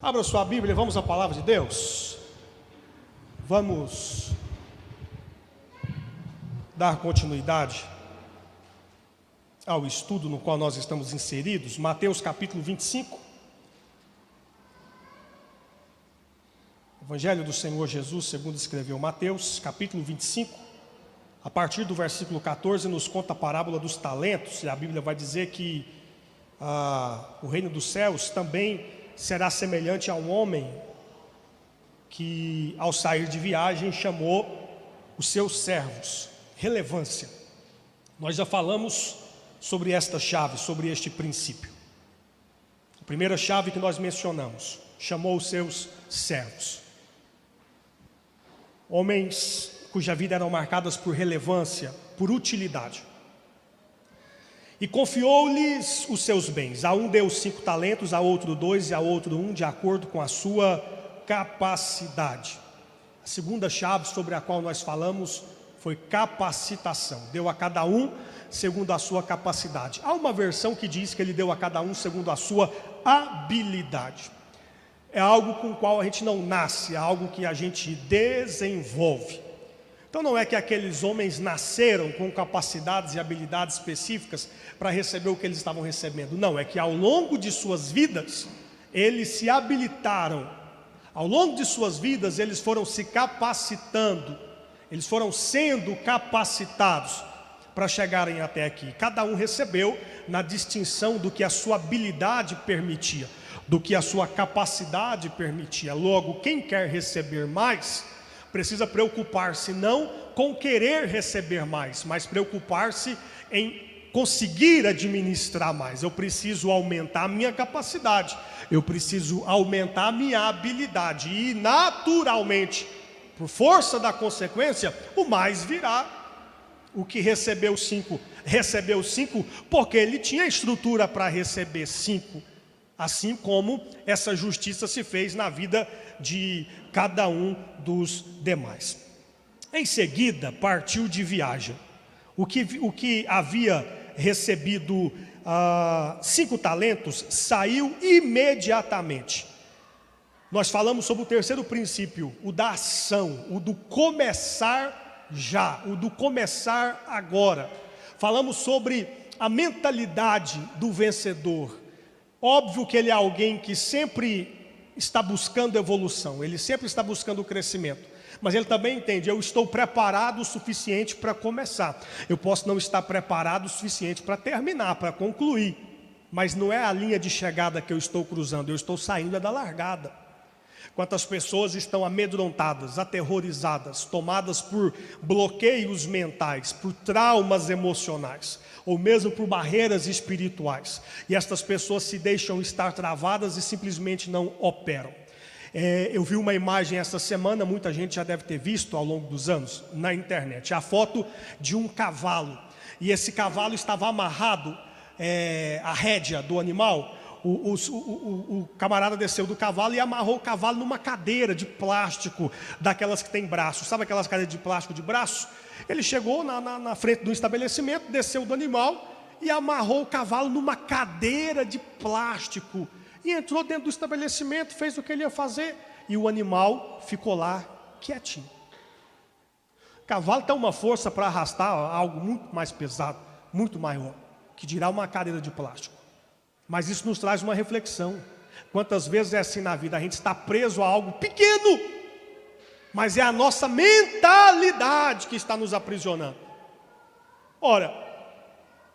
Abra sua Bíblia e vamos à palavra de Deus. Vamos dar continuidade ao estudo no qual nós estamos inseridos. Mateus capítulo 25. Evangelho do Senhor Jesus, segundo escreveu Mateus, capítulo 25. A partir do versículo 14 nos conta a parábola dos talentos. E a Bíblia vai dizer que o reino dos céus também será semelhante a um homem que, ao sair de viagem, chamou os seus servos. Relevância. Nós já falamos sobre esta chave, sobre este princípio. A primeira chave que nós mencionamos: chamou os seus servos. Homens cuja vida eram marcadas por relevância, por utilidade. E confiou-lhes os seus bens. A um deu 5 talentos, a outro 2 e a outro 1, de acordo com a sua capacidade. A segunda chave sobre a qual nós falamos foi capacitação. Deu a cada um segundo a sua capacidade. Há uma versão que diz que ele deu a cada um segundo a sua habilidade. É algo com o qual a gente não nasce, é algo que a gente desenvolve. Então não é que aqueles homens nasceram com capacidades e habilidades específicas para receber o que eles estavam recebendo. Não, é que ao longo de suas vidas, eles se habilitaram. Ao longo de suas vidas, eles foram se capacitando. Eles foram sendo capacitados para chegarem até aqui. Cada um recebeu na distinção do que a sua habilidade permitia, do que a sua capacidade permitia. Logo, quem quer receber mais precisa preocupar-se não com querer receber mais, mas preocupar-se em conseguir administrar mais. Eu preciso aumentar a minha capacidade, eu preciso aumentar a minha habilidade, e naturalmente, por força da consequência, o mais virá. O que recebeu 5, porque ele tinha estrutura para receber 5. Assim como essa justiça se fez na vida de cada um dos demais. Em seguida, partiu de viagem. O que havia recebido 5 talentos, saiu imediatamente. Nós falamos sobre o terceiro princípio, o da ação, o do começar já, o do começar agora. Falamos sobre a mentalidade do vencedor. Óbvio que ele é alguém que sempre está buscando evolução, ele sempre está buscando crescimento, mas ele também entende: eu estou preparado o suficiente para começar, eu posso não estar preparado o suficiente para terminar, para concluir, mas não é a linha de chegada que eu estou cruzando, eu estou saindo da largada. Quantas pessoas estão amedrontadas, aterrorizadas, tomadas por bloqueios mentais, por traumas emocionais, ou mesmo por barreiras espirituais, e estas pessoas se deixam estar travadas e simplesmente não operam. Eu vi uma imagem essa semana, muita gente já deve ter visto ao longo dos anos na internet, a foto de um cavalo, e esse cavalo estava amarrado, a rédea do animal. O camarada desceu do cavalo e amarrou o cavalo numa cadeira de plástico, daquelas que tem braço. Sabe aquelas cadeiras de plástico de braço? Ele chegou na frente do estabelecimento, desceu do animal e amarrou o cavalo numa cadeira de plástico. E entrou dentro do estabelecimento, fez o que ele ia fazer, e o animal ficou lá quietinho. O cavalo tem uma força para arrastar algo muito mais pesado, muito maior, que dirá uma cadeira de plástico. Mas isso nos traz uma reflexão. Quantas vezes é assim na vida, a gente está preso a algo pequeno, mas é a nossa mentalidade que está nos aprisionando. Ora,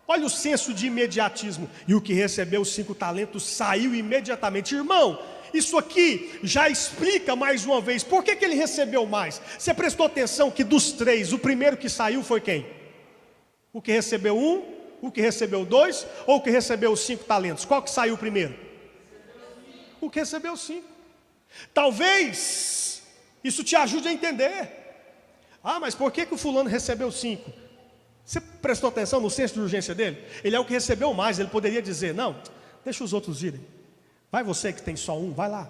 olha o senso de imediatismo. E o que recebeu os 5 talentos saiu imediatamente. Irmão, isso aqui já explica mais uma vez por que ele recebeu mais. Você prestou atenção que dos 3, o primeiro que saiu foi quem? O que recebeu 1, o que recebeu 2 ou o que recebeu os 5 talentos? Qual que saiu primeiro? O que recebeu 5. Talvez isso te ajude a entender. Mas por que o fulano recebeu 5? Você prestou atenção no senso de urgência dele? Ele é o que recebeu mais, ele poderia dizer: não, deixa os outros irem. Vai você que tem só 1, vai lá.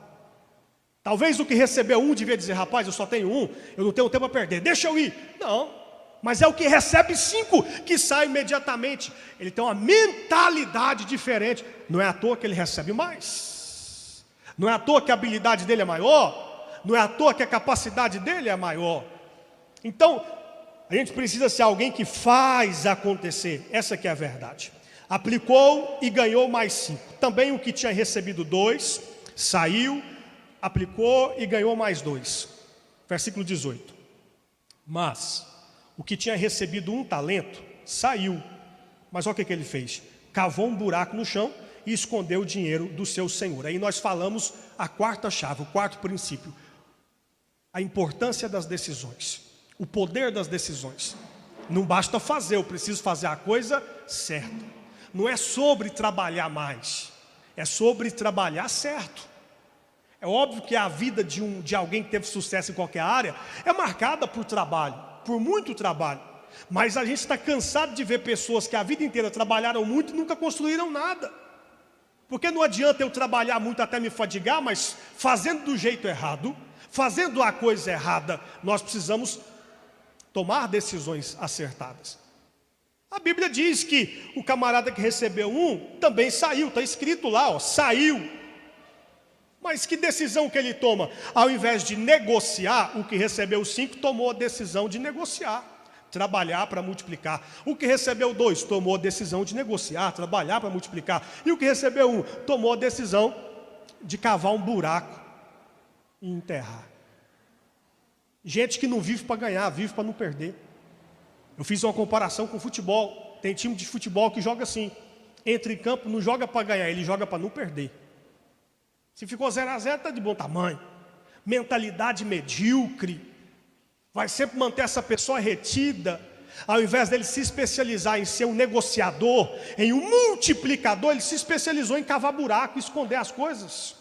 Talvez o que recebeu 1 devia dizer: rapaz, eu só tenho 1, eu não tenho tempo a perder, deixa eu ir. Não. Mas é o que recebe 5 que sai imediatamente. Ele tem uma mentalidade diferente. Não é à toa que ele recebe mais. Não é à toa que a habilidade dele é maior, não é à toa que a capacidade dele é maior. Então, a gente precisa ser alguém que faz acontecer, essa que é a verdade. Aplicou e ganhou mais 5. Também o que tinha recebido 2, saiu, aplicou e ganhou mais 2. Versículo 18. Mas o que tinha recebido 1 talento, saiu. Mas olha o que ele fez. Cavou um buraco no chão e escondeu o dinheiro do seu senhor. Aí nós falamos a quarta chave, o quarto princípio. A importância das decisões. O poder das decisões. Não basta fazer, eu preciso fazer a coisa certa. Não é sobre trabalhar mais, é sobre trabalhar certo. É óbvio que a vida de alguém que teve sucesso em qualquer área é marcada por trabalho, por muito trabalho. Mas a gente está cansado de ver pessoas que a vida inteira trabalharam muito e nunca construíram nada. Porque não adianta eu trabalhar muito até me fadigar, mas fazendo do jeito errado, fazendo a coisa errada, nós precisamos tomar decisões acertadas. A Bíblia diz que o camarada que recebeu 1 também saiu, está escrito lá, ó, saiu. Mas que decisão que ele toma? Ao invés de negociar, o que recebeu 5 tomou a decisão de negociar, trabalhar para multiplicar. O que recebeu 2 tomou a decisão de negociar, trabalhar para multiplicar. E o que recebeu 1 tomou a decisão de cavar um buraco e enterrar. Gente que não vive para ganhar, vive para não perder. Eu fiz uma comparação com futebol. Tem time de futebol que joga assim. Entra em campo, não joga para ganhar, ele joga para não perder. Se ficou 0-0, está de bom tamanho. Mentalidade medíocre. Vai sempre manter essa pessoa retida. Ao invés dele se especializar em ser um negociador, em um multiplicador, ele se especializou em cavar buraco, esconder as coisas.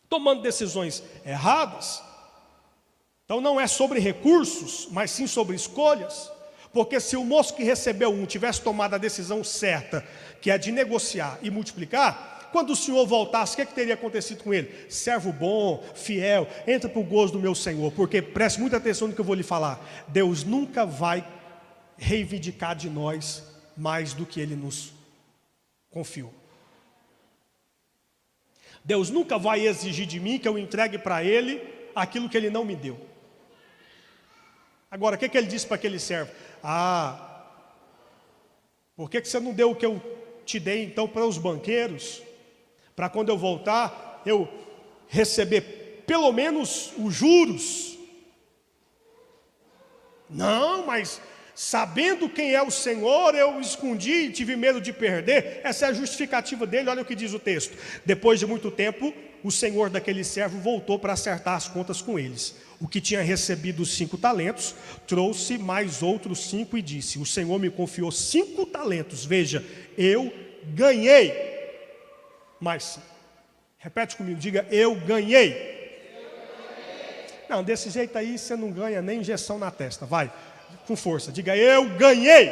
Tomando decisões erradas. Então não é sobre recursos, mas sim sobre escolhas. Porque se o moço que recebeu 1 tivesse tomado a decisão certa, que é de negociar e multiplicar, quando o senhor voltasse, o que teria acontecido com ele? Servo bom, fiel, entra para o gozo do meu Senhor. Porque preste muita atenção no que eu vou lhe falar. Deus nunca vai reivindicar de nós mais do que Ele nos confiou. Deus nunca vai exigir de mim que eu entregue para Ele aquilo que Ele não me deu. Agora, o que Ele disse para aquele servo? Por que você não deu o que eu te dei então para os banqueiros? Para quando eu voltar, eu receber pelo menos os juros? Não, mas sabendo quem é o Senhor, eu escondi e tive medo de perder. Essa é a justificativa dele, olha o que diz o texto. Depois de muito tempo, o senhor daquele servo voltou para acertar as contas com eles. O que tinha recebido os 5 talentos, trouxe mais outros 5 e disse: o Senhor me confiou 5 talentos, veja, eu ganhei mais 5. Repete comigo, diga, eu ganhei. Não, desse jeito aí você não ganha nem injeção na testa, vai, com força, diga, eu ganhei.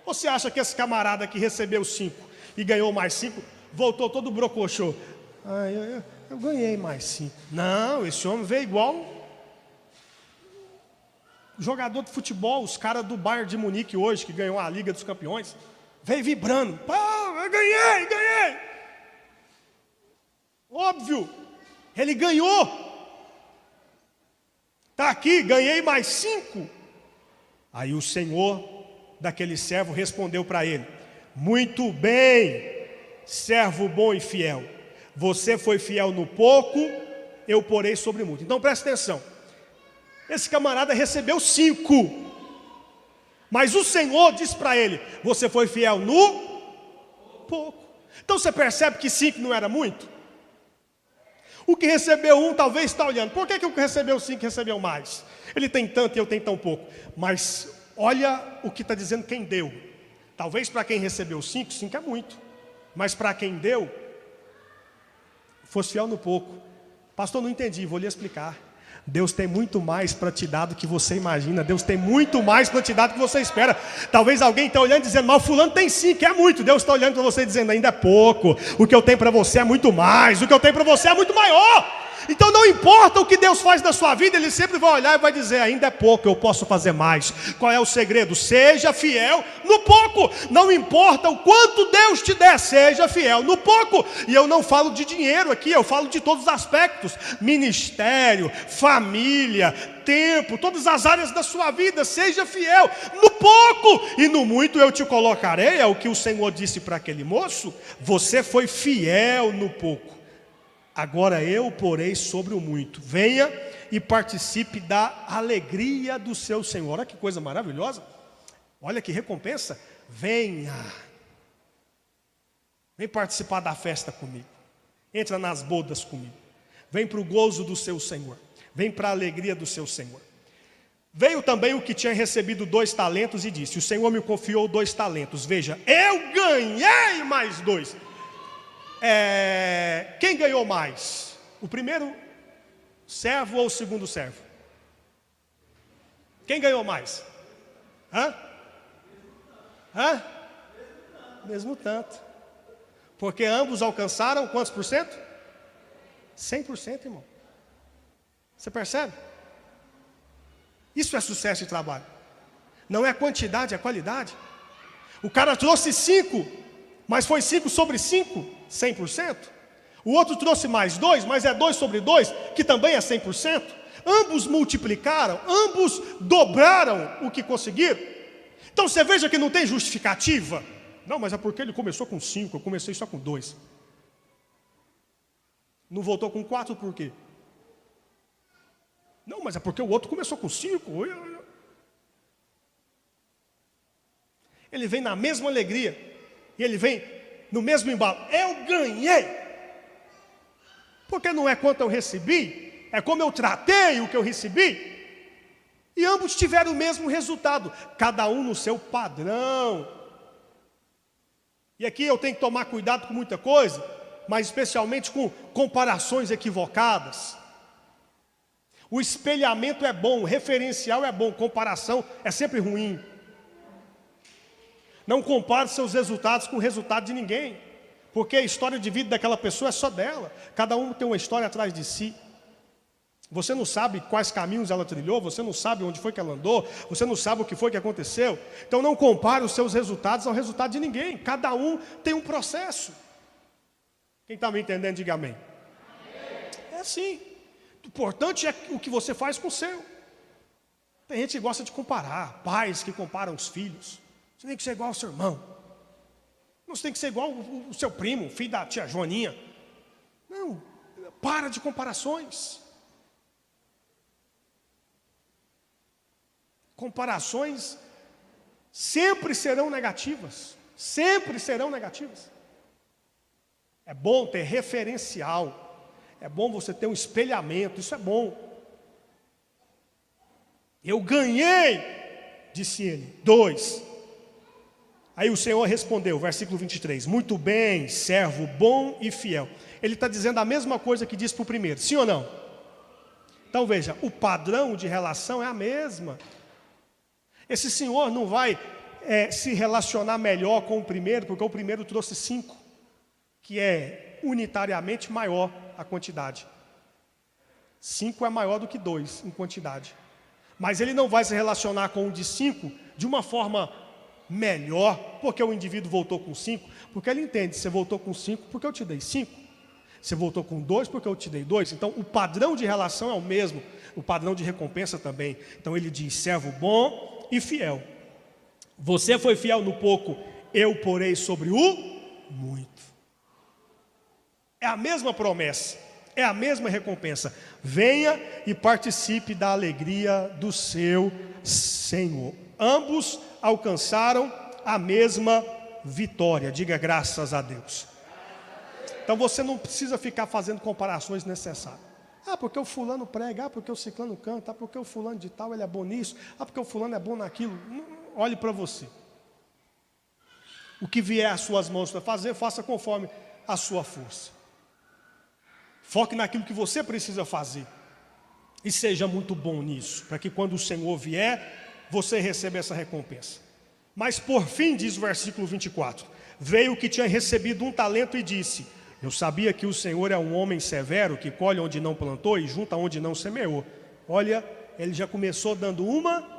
Você acha que esse camarada que recebeu 5 e ganhou mais 5, voltou todo brocochô? Eu ganhei mais 5. Não, esse homem veio igual jogador de futebol, os caras do Bayern de Munique hoje, que ganhou a Liga dos Campeões. Veio vibrando. Pô, eu ganhei. Óbvio, ele ganhou. Está aqui, ganhei mais 5. Aí o senhor daquele servo respondeu para ele: muito bem, servo bom e fiel. Você foi fiel no pouco, eu porei sobre muito. Então presta atenção. Esse camarada recebeu 5. Mas o Senhor disse para ele: você foi fiel no pouco. Então você percebe que 5 não era muito? O que recebeu 1 talvez está olhando: por que o que recebeu 5 recebeu mais? Ele tem tanto e eu tenho tão pouco. Mas olha o que está dizendo quem deu. Talvez para quem recebeu 5, 5 é muito. Mas para quem deu, fosse fiel no pouco. Pastor, não entendi, vou lhe explicar. Deus tem muito mais para te dar do que você imagina. Deus tem muito mais para te dar do que você espera. Talvez alguém está olhando e dizendo: mas o fulano tem 5, é muito. Deus está olhando para você dizendo: ainda é pouco. O que eu tenho para você é muito mais. O que eu tenho para você é muito maior. Então não importa o que Deus faz na sua vida, Ele sempre vai olhar e vai dizer: ainda é pouco, eu posso fazer mais. Qual é o segredo? Seja fiel no pouco. Não importa o quanto Deus te der, seja fiel no pouco. E eu não falo de dinheiro aqui, eu falo de todos os aspectos: ministério, família, tempo, todas as áreas da sua vida. Seja fiel no pouco, e no muito eu te colocarei. É o que o Senhor disse para aquele moço: você foi fiel no pouco, agora eu porei sobre o muito. Venha e participe da alegria do seu Senhor. Olha que coisa maravilhosa, olha que recompensa. Venha, vem participar da festa comigo, entra nas bodas comigo, vem para o gozo do seu Senhor, vem para a alegria do seu Senhor. Veio também o que tinha recebido 2 talentos e disse: o Senhor me confiou 2 talentos, veja, eu ganhei mais 2. Quem ganhou mais? O primeiro servo ou o segundo servo? Quem ganhou mais? Mesmo tanto. Porque ambos alcançaram quantos por cento? 100%, irmão. Você percebe? Isso é sucesso de trabalho. Não é quantidade, é qualidade. O cara trouxe 5, mas foi 5 sobre 5, 100%. O outro trouxe mais 2, mas é 2 sobre 2, que também é 100%. Ambos multiplicaram, ambos dobraram o que conseguiram. Então você veja que não tem justificativa. Não, mas é porque ele começou com 5, eu comecei só com 2. Não voltou com 4 por quê? Não, mas é porque o outro começou com 5. Ele vem na mesma alegria, e ele vem no mesmo embalo: eu ganhei. Porque não é quanto eu recebi, é como eu tratei o que eu recebi. E ambos tiveram o mesmo resultado, cada um no seu padrão. E aqui eu tenho que tomar cuidado com muita coisa, mas especialmente com comparações equivocadas. O espelhamento é bom, o referencial é bom, comparação é sempre ruim. Não compare seus resultados com o resultado de ninguém, porque a história de vida daquela pessoa é só dela. Cada um tem uma história atrás de si. Você não sabe quais caminhos ela trilhou, você não sabe onde foi que ela andou, você não sabe o que foi que aconteceu. Então não compare os seus resultados ao resultado de ninguém. Cada um tem um processo. Quem está me entendendo, diga amém. É assim. O importante é o que você faz com o seu. Tem gente que gosta de comparar, pais que comparam os filhos. Você tem que ser igual ao seu irmão. Não, você tem que ser igual o seu primo, filho da tia Joaninha. Não, para de comparações. Comparações sempre serão negativas. Sempre serão negativas. É bom ter referencial. É bom você ter um espelhamento. Isso é bom. Eu ganhei, disse ele, 2. Aí o Senhor respondeu, versículo 23, muito bem, servo bom e fiel. Ele está dizendo a mesma coisa que disse para o primeiro, sim ou não? Então veja, o padrão de relação é a mesma. Esse senhor não vai se relacionar melhor com o primeiro, porque o primeiro trouxe 5, que é unitariamente maior a quantidade. 5 é maior do que 2 em quantidade. Mas ele não vai se relacionar com o de 5 de uma forma melhor, porque o indivíduo voltou com 5, porque ele entende, você voltou com 5 porque eu te dei 5. Você voltou com 2 porque eu te dei 2. Então o padrão de relação é o mesmo, o padrão de recompensa também. Então ele diz, servo bom e fiel. Você foi fiel no pouco, eu porei sobre o muito. É a mesma promessa, é a mesma recompensa. Venha e participe da alegria do seu Senhor. Ambos alcançaram a mesma vitória. Diga graças a Deus. Então você não precisa ficar fazendo comparações necessárias. Porque o fulano prega, porque o ciclano canta, porque o fulano de tal ele é bom nisso, porque o fulano é bom naquilo. Olhe para você. O que vier às suas mãos para fazer, faça conforme a sua força. Foque naquilo que você precisa fazer. E seja muito bom nisso, para que quando o Senhor vier, você receba essa recompensa. Mas por fim, diz o versículo 24, veio o que tinha recebido 1 talento e disse, Eu sabia que o Senhor é um homem severo, que colhe onde não plantou e junta onde não semeou. Olha, ele já começou dando uma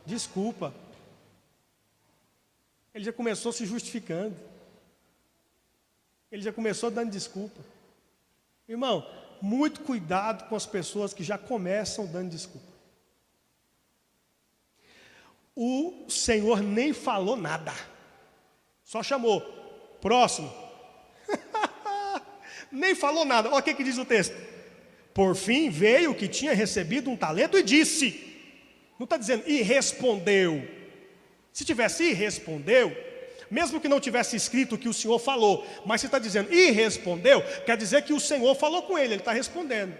desculpa. Ele já começou se justificando. Ele já começou dando desculpa. Irmão, muito cuidado com as pessoas que já começam dando desculpa. O Senhor nem falou nada. Só chamou. Próximo. Nem falou nada. Olha o que diz o texto. Por fim veio o que tinha recebido um talento e disse. Não está dizendo e respondeu. Se tivesse e respondeu, mesmo que não tivesse escrito o que o Senhor falou, mas se está dizendo e respondeu, quer dizer que o Senhor falou com ele está respondendo.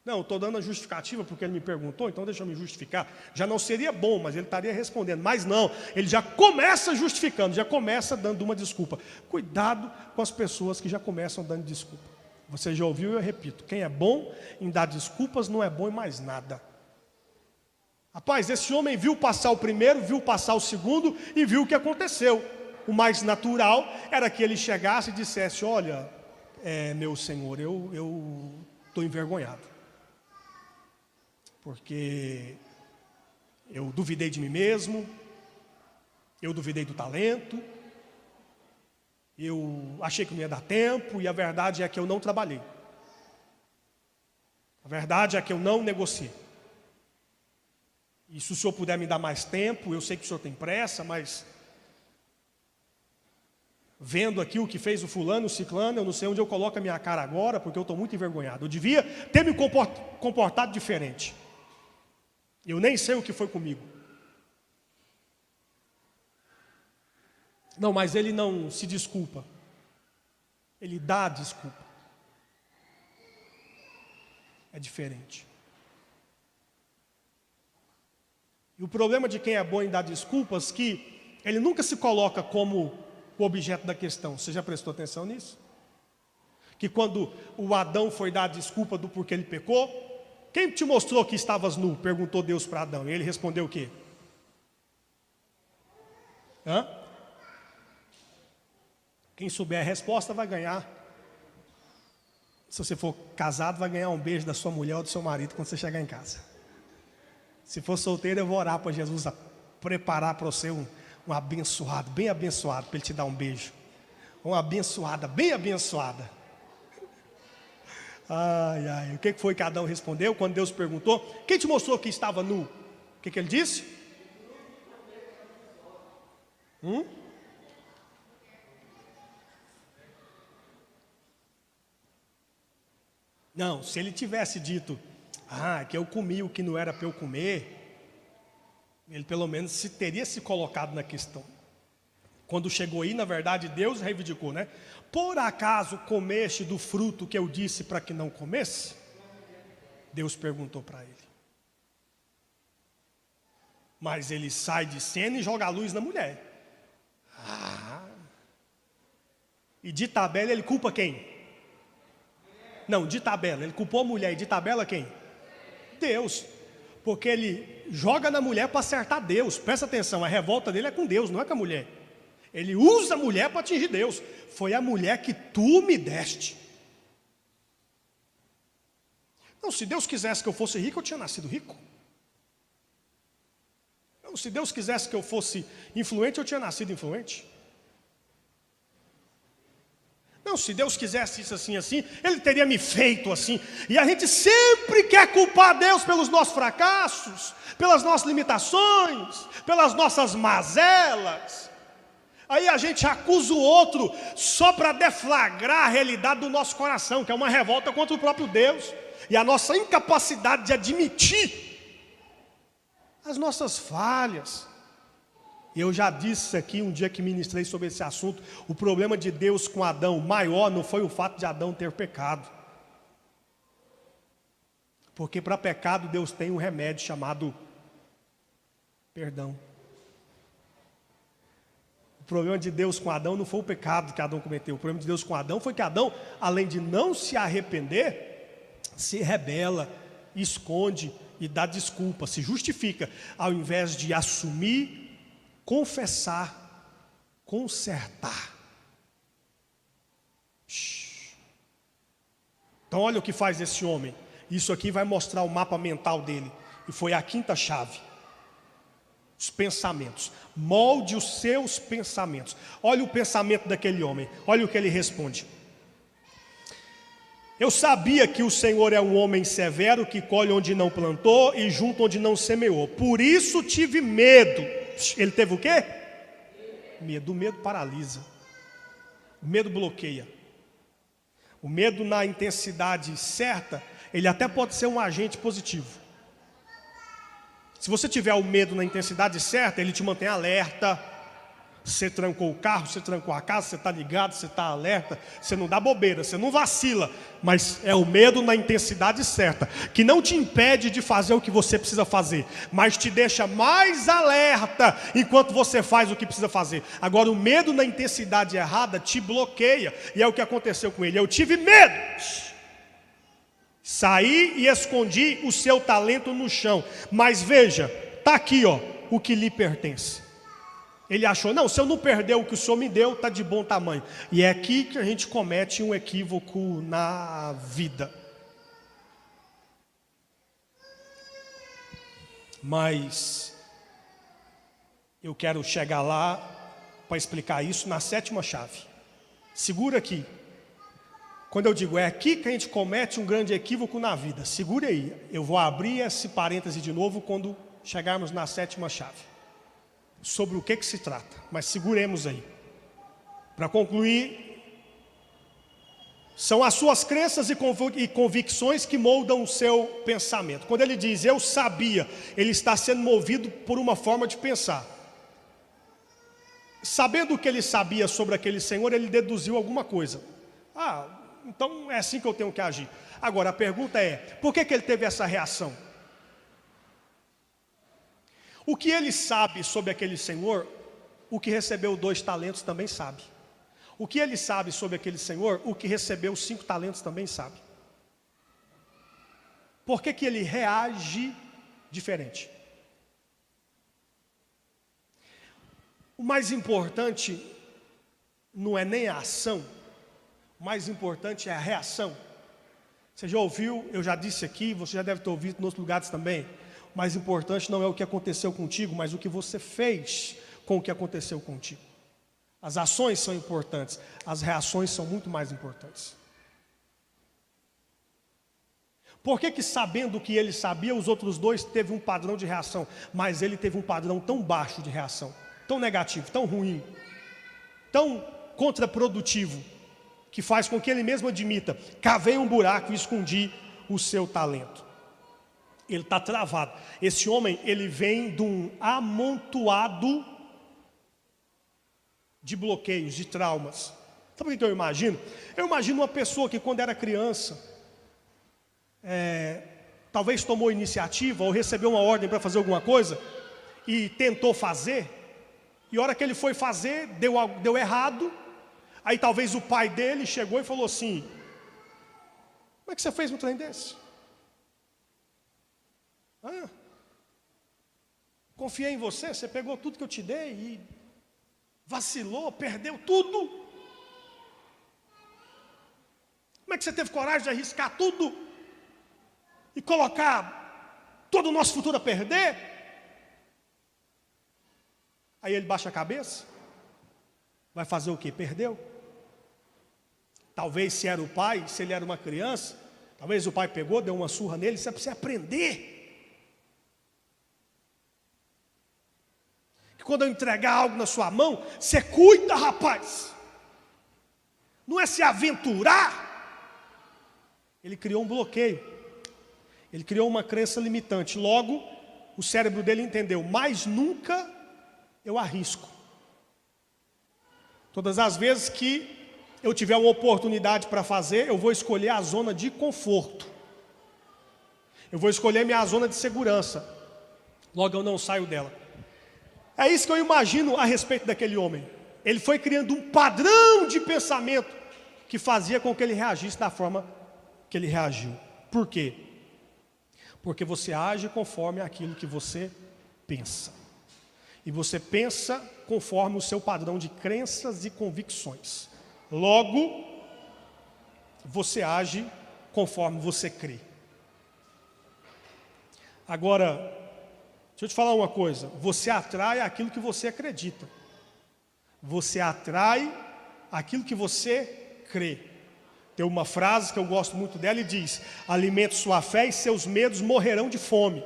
Não, estou dando a justificativa porque ele me perguntou, então deixa eu me justificar. Já não seria bom, mas ele estaria respondendo. Mas não, ele já começa justificando, já começa dando uma desculpa. Cuidado com as pessoas que já começam dando desculpa. Você já ouviu e eu repito, quem é bom em dar desculpas não é bom em mais nada. Rapaz, esse homem viu passar o primeiro, viu passar o segundo e viu o que aconteceu. O mais natural era que ele chegasse e dissesse, olha, meu senhor, eu estou envergonhado. Porque eu duvidei de mim mesmo, eu duvidei do talento, eu achei que não ia dar tempo, e a verdade é que eu não trabalhei. A verdade é que eu não negociei. E se o senhor puder me dar mais tempo, eu sei que o senhor tem pressa, mas vendo aqui o que fez o fulano, o ciclano, eu não sei onde eu coloco a minha cara agora, porque eu estou muito envergonhado. Eu devia ter me comportado diferente. Eu nem sei o que foi comigo. Não, mas ele não se desculpa. Ele dá desculpa. É diferente. E o problema de quem é bom em dar desculpas é que ele nunca se coloca como o objeto da questão. Você já prestou atenção nisso? Que quando o Adão foi dar a desculpa do porquê ele pecou, quem te mostrou que estavas nu? Perguntou Deus para Adão. E ele respondeu o quê? Quem souber a resposta vai ganhar. Se você for casado, vai ganhar um beijo da sua mulher ou do seu marido quando você chegar em casa. Se for solteiro, eu vou orar para Jesus preparar para você um abençoado, bem abençoado, para ele te dar um beijo. Uma abençoada, bem abençoada. Ai, ai. O que foi que Adão respondeu quando Deus perguntou? Quem te mostrou que estava nu? O que ele disse? Não, se ele tivesse dito, que eu comi o que não era para eu comer, ele pelo menos teria se colocado na questão. Quando chegou aí, na verdade, Deus reivindicou, né? Por acaso comeste do fruto que eu disse para que não comesse? Deus perguntou para ele. Mas ele sai de cena e joga a luz na mulher. E de tabela ele culpa quem? Não, de tabela, ele culpou a mulher. E de tabela quem? Deus. Porque ele joga na mulher para acertar Deus. Presta atenção, a revolta dele é com Deus, não é com a mulher. Ele usa a mulher para atingir Deus. Foi a mulher que tu me deste. Não, se Deus quisesse que eu fosse rico, eu tinha nascido rico. Não, se Deus quisesse que eu fosse influente, eu tinha nascido influente. Não, se Deus quisesse isso assim, assim, Ele teria me feito assim. E a gente sempre quer culpar Deus pelos nossos fracassos, pelas nossas limitações, pelas nossas mazelas. Aí a gente acusa o outro só para deflagrar a realidade do nosso coração, que é uma revolta contra o próprio Deus. E a nossa incapacidade de admitir as nossas falhas. E eu já disse aqui um dia que ministrei sobre esse assunto, o problema de Deus com Adão maior não foi o fato de Adão ter pecado. Porque para pecado Deus tem um remédio chamado perdão. O problema de Deus com Adão não foi o pecado que Adão cometeu. O problema de Deus com Adão foi que Adão, além de não se arrepender, se rebela, esconde e dá desculpa, se justifica, ao invés de assumir, confessar, consertar. Então olha o que faz esse homem. Isso aqui vai mostrar o mapa mental dele. E foi a quinta chave. Os pensamentos. Molde os seus pensamentos. Olha o pensamento daquele homem. Olha o que ele responde. Eu sabia que o Senhor é um homem severo, que colhe onde não plantou e junta onde não semeou. Por isso tive medo. Ele teve o quê? Medo. O medo paralisa. O medo bloqueia. O medo na intensidade certa, ele até pode ser um agente positivo. Se você tiver o medo na intensidade certa, ele te mantém alerta. Você trancou o carro, você trancou a casa, você está ligado, você está alerta, você não dá bobeira, você não vacila. Mas é o medo na intensidade certa, que não te impede de fazer o que você precisa fazer, mas te deixa mais alerta enquanto você faz o que precisa fazer. Agora o medo na intensidade errada te bloqueia, e é o que aconteceu com ele. Eu tive medo, saí e escondi o seu talento no chão. Mas veja, está aqui o que lhe pertence. Ele achou, não, se eu não perder o que o Senhor me deu, está de bom tamanho. E é aqui que a gente comete um equívoco na vida. Mas eu quero chegar lá para explicar isso na sétima chave. Segura aqui. Quando eu digo é aqui que a gente comete um grande equívoco na vida, segure aí. Eu vou abrir esse parêntese de novo quando chegarmos na sétima chave. Sobre o que se trata, mas seguremos aí. Para concluir, são as suas crenças e convicções que moldam o seu pensamento. Quando ele diz, eu sabia, ele está sendo movido por uma forma de pensar. Sabendo o que ele sabia sobre aquele Senhor, ele deduziu alguma coisa. Então é assim que eu tenho que agir. Agora a pergunta é, por que ele teve essa reação? O que ele sabe sobre aquele Senhor, o que recebeu 2 talentos também sabe. O que ele sabe sobre aquele Senhor, o que recebeu 5 talentos também sabe. Por que ele reage diferente? O mais importante não é nem a ação, o mais importante é a reação. Você já ouviu, eu já disse aqui, você já deve ter ouvido em outros lugares também. O mais importante não é o que aconteceu contigo, mas o que você fez com o que aconteceu contigo. As ações são importantes, as reações são muito mais importantes. Por que sabendo o que ele sabia, os outros 2 teve um padrão de reação, mas ele teve um padrão tão baixo de reação, tão negativo, tão ruim, tão contraprodutivo, que faz com que ele mesmo admita, cavei um buraco e escondi o seu talento. Ele está travado. Esse homem, ele vem de um amontoado de bloqueios, de traumas. Sabe o que eu imagino? Eu imagino uma pessoa que quando era criança, talvez tomou iniciativa ou recebeu uma ordem para fazer alguma coisa e tentou fazer, e a hora que ele foi fazer, deu errado. Aí talvez o pai dele chegou e falou assim, como é que você fez um trem desse? Confiei em você, você pegou tudo que eu te dei e vacilou, perdeu tudo. Como é que você teve coragem de arriscar tudo e colocar todo o nosso futuro a perder? Aí ele baixa a cabeça, vai fazer o quê? Perdeu. Talvez se era o pai, se ele era uma criança, talvez o pai pegou, deu uma surra nele, isso é para você aprender. Que quando eu entregar algo na sua mão, você cuida, rapaz. Não é se aventurar. Ele criou um bloqueio. Ele criou uma crença limitante. Logo, o cérebro dele entendeu, mas nunca eu arrisco. Todas as vezes que eu tiver uma oportunidade para fazer, eu vou escolher a zona de conforto. Eu vou escolher minha zona de segurança. Logo eu não saio dela. É isso que eu imagino a respeito daquele homem. Ele foi criando um padrão de pensamento que fazia com que ele reagisse da forma que ele reagiu. Por quê? Porque você age conforme aquilo que você pensa. E você pensa conforme o seu padrão de crenças e convicções. Logo, você age conforme você crê. Agora, deixa eu te falar uma coisa. Você atrai aquilo que você acredita. Você atrai aquilo que você crê. Tem uma frase que eu gosto muito dela e diz: alimente sua fé e seus medos morrerão de fome.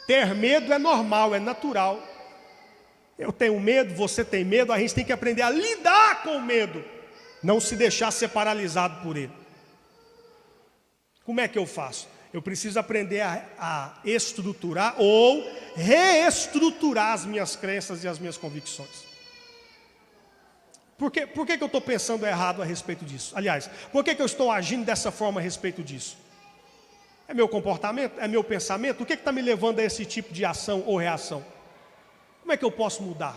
Ter medo é normal, é natural. Eu tenho medo, você tem medo, a gente tem que aprender a lidar com o medo, não se deixar ser paralisado por ele. Como é que eu faço? Eu preciso aprender a estruturar ou reestruturar as minhas crenças e as minhas convicções. Por que eu estou pensando errado a respeito disso? Aliás, por que eu estou agindo dessa forma a respeito disso? É meu comportamento? É meu pensamento? O que está me levando a esse tipo de ação ou reação? Como é que eu posso mudar?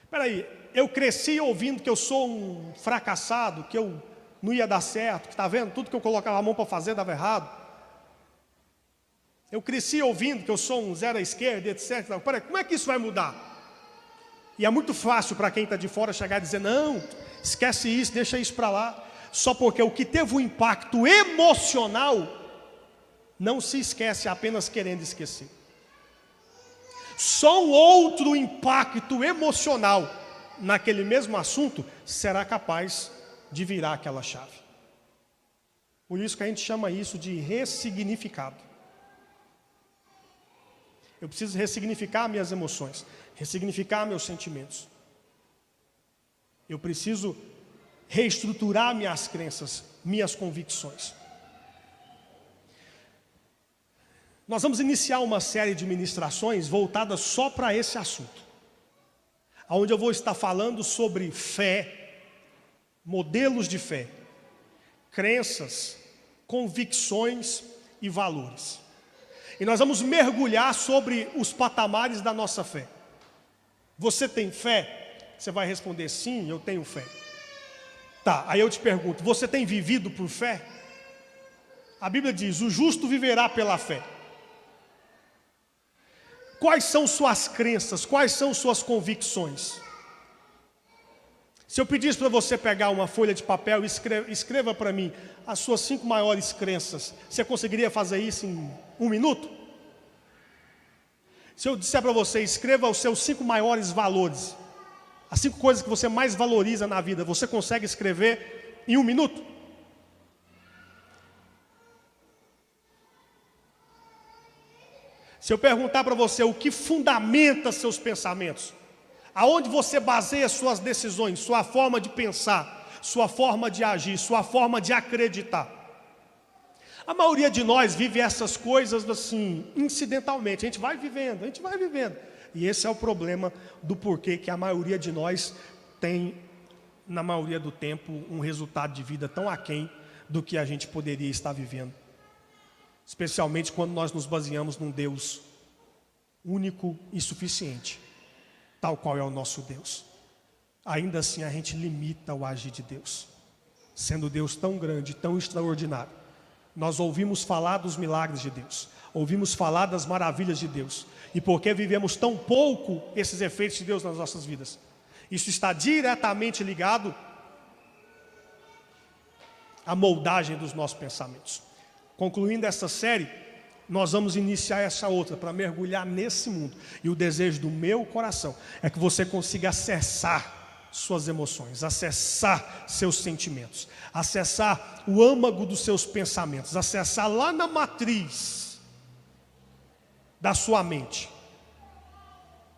Espera aí, eu cresci ouvindo que eu sou um fracassado, que eu não ia dar certo, que está vendo? Tudo que eu colocava a mão para fazer dava errado. Eu cresci ouvindo que eu sou um zero à esquerda, etc. Espera aí, como é que isso vai mudar? E é muito fácil para quem está de fora chegar e dizer: não, esquece isso, deixa isso para lá. Só porque o que teve um impacto emocional não se esquece apenas querendo esquecer. Só um outro impacto emocional naquele mesmo assunto será capaz de virar aquela chave. Por isso que a gente chama isso de ressignificado. Eu preciso ressignificar minhas emoções, ressignificar meus sentimentos. Eu preciso reestruturar minhas crenças, minhas convicções. Nós vamos iniciar uma série de ministrações voltadas só para esse assunto, onde eu vou estar falando sobre fé, modelos de fé, crenças, convicções e valores. E nós vamos mergulhar sobre os patamares da nossa fé. Você tem fé? Você vai responder: sim, eu tenho fé. Tá, aí eu te pergunto: você tem vivido por fé? A Bíblia diz: o justo viverá pela fé. Quais são suas crenças? Quais são suas convicções? Se eu pedisse para você pegar uma folha de papel e escreva para mim as suas 5 maiores crenças, você conseguiria fazer isso em 1 minuto? Se eu disser para você: escreva os seus 5 maiores valores, as 5 coisas que você mais valoriza na vida, você consegue escrever em 1 minuto? Se eu perguntar para você o que fundamenta seus pensamentos, aonde você baseia suas decisões, sua forma de pensar, sua forma de agir, sua forma de acreditar. A maioria de nós vive essas coisas assim, incidentalmente. A gente vai vivendo. E esse é o problema do porquê que a maioria de nós tem, na maioria do tempo, um resultado de vida tão aquém do que a gente poderia estar vivendo. Especialmente quando nós nos baseamos num Deus único e suficiente, tal qual é o nosso Deus. Ainda assim a gente limita o agir de Deus, sendo Deus tão grande, tão extraordinário. Nós ouvimos falar dos milagres de Deus, ouvimos falar das maravilhas de Deus, e porque vivemos tão pouco esses efeitos de Deus nas nossas vidas, isso está diretamente ligado à moldagem dos nossos pensamentos. Concluindo essa série, nós vamos iniciar essa outra para mergulhar nesse mundo. E o desejo do meu coração é que você consiga acessar suas emoções, acessar seus sentimentos, acessar o âmago dos seus pensamentos, acessar lá na matriz da sua mente.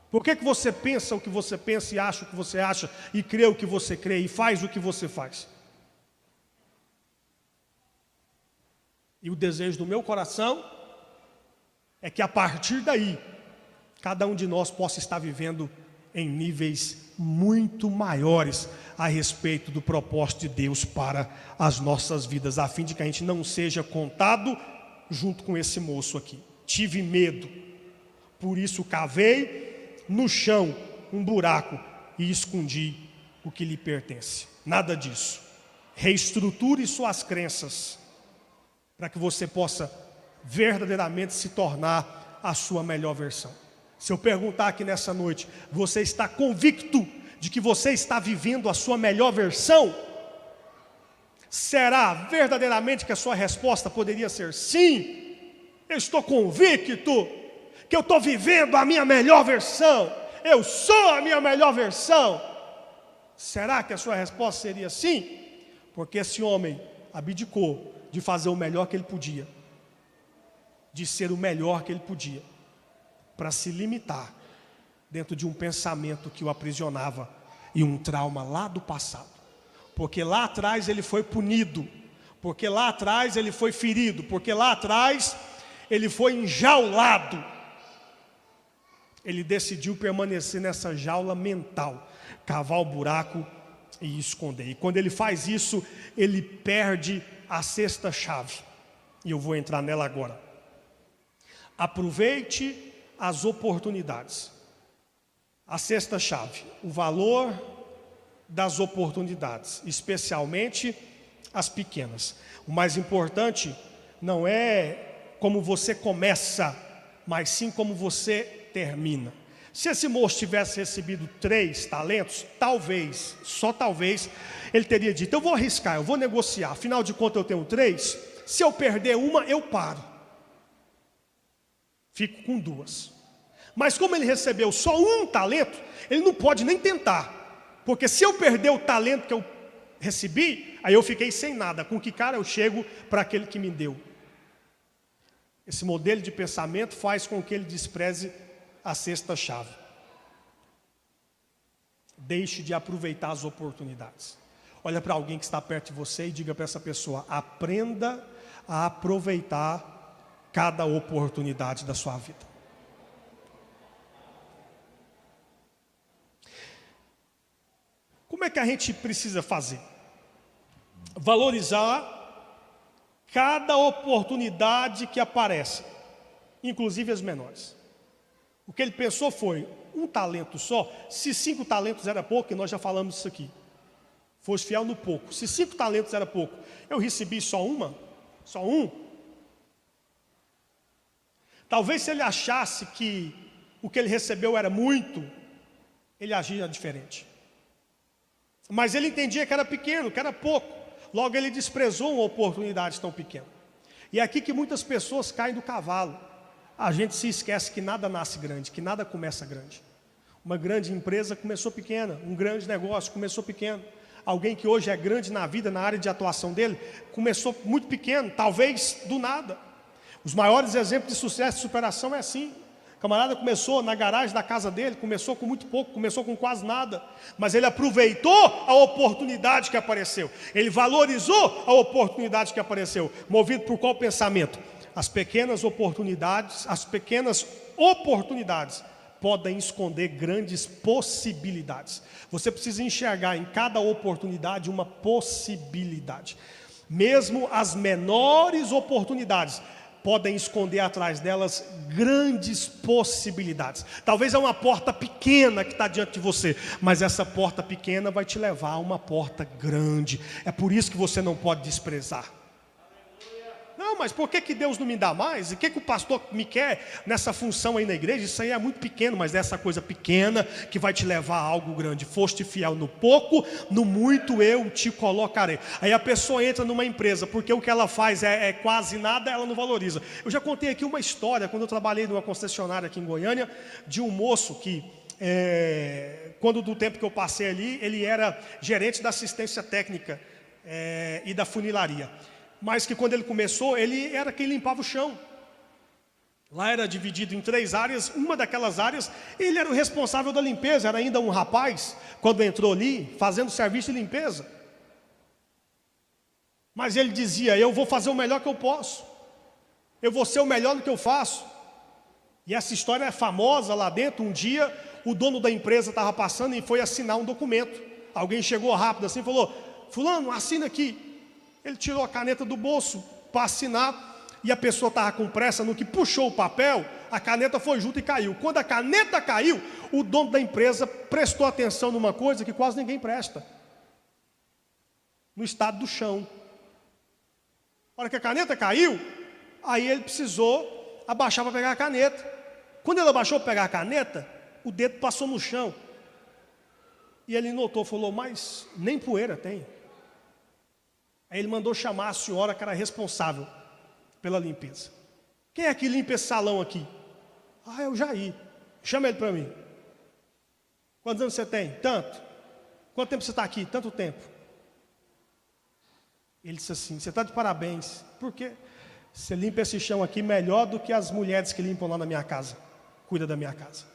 Por que você pensa o que você pensa e acha o que você acha e crê o que você crê e faz o que você faz? E o desejo do meu coração é que a partir daí, cada um de nós possa estar vivendo em níveis muito maiores a respeito do propósito de Deus para as nossas vidas, a fim de que a gente não seja contado junto com esse moço aqui. Tive medo, por isso cavei no chão um buraco e escondi o que lhe pertence. Nada disso. Reestruture suas crenças, para que você possa verdadeiramente se tornar a sua melhor versão. Se eu perguntar aqui nessa noite, você está convicto de que você está vivendo a sua melhor versão? Será verdadeiramente que a sua resposta poderia ser sim? Eu estou convicto que eu estou vivendo a minha melhor versão. Eu sou a minha melhor versão. Será que a sua resposta seria sim? Porque esse homem abdicou de fazer o melhor que ele podia, de ser o melhor que ele podia, para se limitar dentro de um pensamento que o aprisionava e um trauma lá do passado. Porque lá atrás ele foi punido, porque lá atrás ele foi ferido, porque lá atrás ele foi enjaulado. Ele decidiu permanecer nessa jaula mental, cavar o buraco e esconder. E quando ele faz isso, ele perde a sexta chave. E eu vou entrar nela agora. Aproveite as oportunidades. A sexta chave, o valor das oportunidades, especialmente as pequenas. O mais importante não é como você começa, mas sim como você termina. Se esse moço tivesse recebido 3 talentos, talvez, só talvez, ele teria dito: eu vou arriscar, eu vou negociar, afinal de contas eu tenho 3, se eu perder uma, eu paro, fico com 2. Mas como ele recebeu só 1 talento, ele não pode nem tentar, porque se eu perder o talento que eu recebi, aí eu fiquei sem nada. Com que cara eu chego para aquele que me deu? Esse modelo de pensamento faz com que ele despreze a sexta chave. Deixe de aproveitar as oportunidades. Olha para alguém que está perto de você e diga para essa pessoa: aprenda a aproveitar cada oportunidade da sua vida. Como é que a gente precisa fazer? Valorizar cada oportunidade que aparece, inclusive as menores. O que ele pensou foi: 1 talento só, se 5 talentos era pouco, e nós já falamos isso aqui, fosse fiel no pouco, se 5 talentos era pouco, eu recebi só 1. Talvez se ele achasse que o que ele recebeu era muito, ele agia diferente. Mas ele entendia que era pequeno, que era pouco. Logo ele desprezou uma oportunidade tão pequena. E é aqui que muitas pessoas caem do cavalo. A gente se esquece que nada nasce grande, que nada começa grande. Uma grande empresa começou pequena, um grande negócio começou pequeno. Alguém que hoje é grande na vida, na área de atuação dele, começou muito pequeno, talvez do nada. Os maiores exemplos de sucesso e superação é assim. O camarada começou na garagem da casa dele, começou com muito pouco, começou com quase nada, mas ele aproveitou a oportunidade que apareceu, ele valorizou a oportunidade que apareceu. Movido por qual pensamento? As pequenas oportunidades podem esconder grandes possibilidades. Você precisa enxergar em cada oportunidade uma possibilidade. Mesmo as menores oportunidades podem esconder atrás delas grandes possibilidades. Talvez é uma porta pequena que está diante de você, mas essa porta pequena vai te levar a uma porta grande. É por isso que você não pode desprezar. Não, mas por que Deus não me dá mais? E o que o pastor me quer nessa função aí na igreja? Isso aí é muito pequeno, mas é essa coisa pequena que vai te levar a algo grande. Foste fiel no pouco, no muito eu te colocarei. Aí a pessoa entra numa empresa, porque o que ela faz é quase nada, ela não valoriza. Eu já contei aqui uma história, quando eu trabalhei numa concessionária aqui em Goiânia, de um moço que, quando do tempo que eu passei ali, ele era gerente da assistência técnica e da funilaria. Mas que quando ele começou, ele era quem limpava o chão. Lá era dividido em 3 áreas. Uma daquelas áreas, ele era o responsável da limpeza. Era ainda um rapaz, quando entrou ali, fazendo serviço de limpeza. Mas ele dizia: eu vou fazer o melhor que eu posso, eu vou ser o melhor no que eu faço. E essa história é famosa lá dentro. Um dia, o dono da empresa estava passando e foi assinar um documento. Alguém chegou rápido assim e falou: fulano, assina aqui. Ele tirou a caneta do bolso para assinar, e a pessoa estava com pressa. No que puxou o papel, a caneta foi junto e caiu. Quando a caneta caiu, o dono da empresa prestou atenção numa coisa que quase ninguém presta: no estado do chão. Na hora que a caneta caiu, aí ele precisou abaixar para pegar a caneta. Quando ele abaixou para pegar a caneta, o dedo passou no chão. E ele notou, falou: mas nem poeira tem. Aí ele mandou chamar a senhora que era responsável pela limpeza. Quem é que limpa esse salão aqui? Ah, é o Jair. Chama ele para mim. Quantos anos você tem? Tanto. Quanto tempo você está aqui? Tanto tempo. Ele disse assim, você está de parabéns. Por quê? Você limpa esse chão aqui melhor do que as mulheres que limpam lá na minha casa. Cuida da minha casa.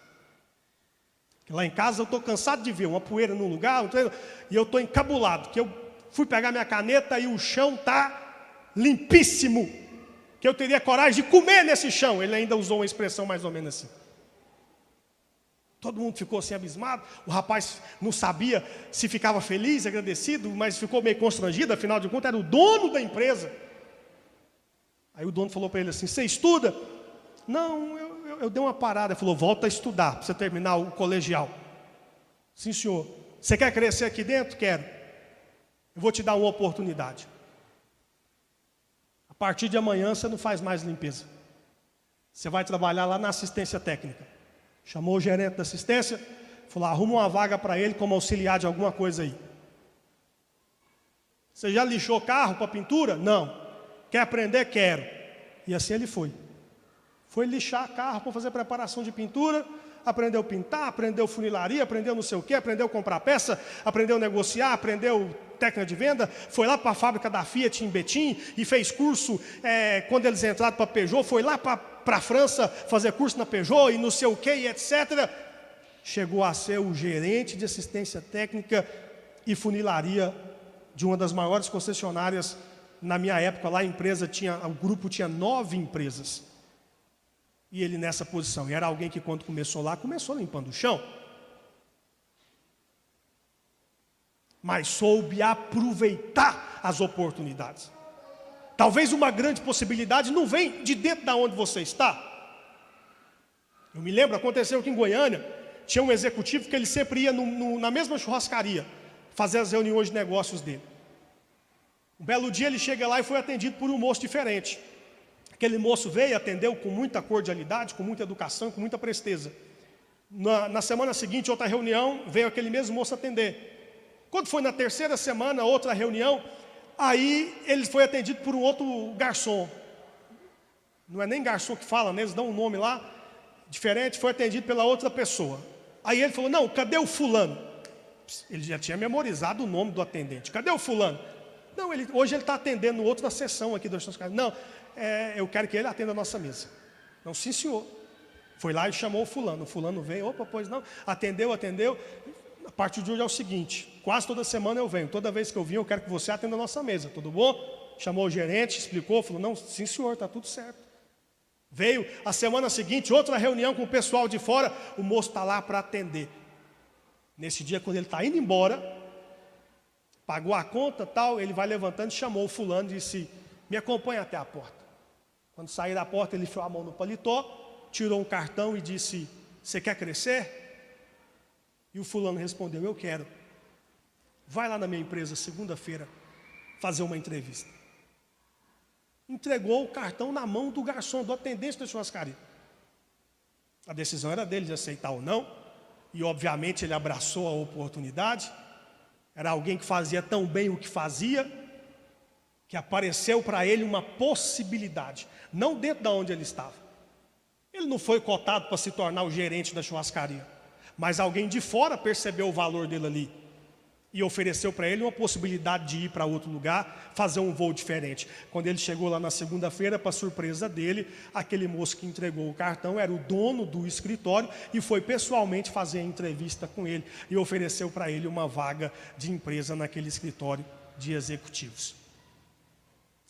Lá em casa eu estou cansado de ver uma poeira num lugar, e eu estou encabulado, que eu fui pegar minha caneta e o chão está limpíssimo, que eu teria coragem de comer nesse chão. Ele ainda usou uma expressão mais ou menos assim. Todo mundo ficou assim abismado. O rapaz não sabia se ficava feliz, agradecido, mas ficou meio constrangido, afinal de contas era o dono da empresa. Aí o dono falou para ele assim, você estuda? Não, eu dei uma parada. Ele falou, volta a estudar, para você terminar o colegial. Sim, senhor. Você quer crescer aqui dentro? Quero. Eu vou te dar uma oportunidade. A partir de amanhã você não faz mais limpeza. Você vai trabalhar lá na assistência técnica. Chamou o gerente da assistência, falou, arruma uma vaga para ele como auxiliar de alguma coisa aí. Você já lixou carro para pintura? Não. Quer aprender? Quero. E assim ele foi. Foi lixar carro para fazer preparação de pintura, aprendeu a pintar, aprendeu funilaria, aprendeu não sei o quê, aprendeu a comprar peça, aprendeu a negociar, aprendeu técnica de venda, foi lá para a fábrica da Fiat em Betim e fez curso, quando eles entraram para a Peugeot, foi lá para a França fazer curso na Peugeot e não sei o quê, e etc. Chegou a ser o gerente de assistência técnica e funilaria de uma das maiores concessionárias na minha época. Lá a empresa o grupo tinha 9 empresas. E ele nessa posição. E era alguém que quando começou lá, começou limpando o chão. Mas soube aproveitar as oportunidades. Talvez uma grande possibilidade não vem de dentro da onde você está. Eu me lembro, aconteceu aqui em Goiânia, tinha um executivo que ele sempre ia na mesma churrascaria, fazer as reuniões de negócios dele. Um belo dia ele chega lá e foi atendido por um moço diferente. Aquele moço veio e atendeu com muita cordialidade, com muita educação, com muita presteza. Na semana seguinte, outra reunião, veio aquele mesmo moço atender. Quando foi na terceira semana, outra reunião, aí ele foi atendido por um outro garçom. Não é nem garçom que fala, né? Eles dão um nome lá, diferente, foi atendido pela outra pessoa. Aí ele falou, não, cadê o fulano? Ele já tinha memorizado o nome do atendente. Cadê o fulano? Não, hoje ele está atendendo outra sessão aqui das nossas casas. Não, eu quero que ele atenda a nossa mesa. Não, sim senhor. Foi lá e chamou o fulano. O fulano veio, opa, pois não. Atendeu. A partir de hoje é o seguinte, quase toda semana eu venho. Toda vez que eu vim, eu quero que você atenda a nossa mesa. Tudo bom? Chamou o gerente, explicou, falou, não, sim senhor, está tudo certo. Veio a semana seguinte, outra reunião com o pessoal de fora. O moço está lá para atender. Nesse dia, quando ele está indo embora, pagou a conta, tal, ele vai levantando, chamou o fulano e disse, me acompanha até a porta. Quando sair da porta, ele enfiou a mão no paletó, tirou um cartão e disse, você quer crescer? E o fulano respondeu, eu quero. Vai lá na minha empresa, segunda-feira, fazer uma entrevista. Entregou o cartão na mão do garçom, do atendente da churrascaria. A decisão era dele de aceitar ou não, e obviamente ele abraçou a oportunidade. Era alguém que fazia tão bem o que fazia, que apareceu para ele uma possibilidade, não dentro de onde ele estava. Ele não foi cotado para se tornar o gerente da churrascaria, mas alguém de fora percebeu o valor dele ali e ofereceu para ele uma possibilidade de ir para outro lugar, fazer um voo diferente. Quando ele chegou lá na segunda-feira, para surpresa dele, aquele moço que entregou o cartão era o dono do escritório e foi pessoalmente fazer a entrevista com ele e ofereceu para ele uma vaga de empresa naquele escritório de executivos.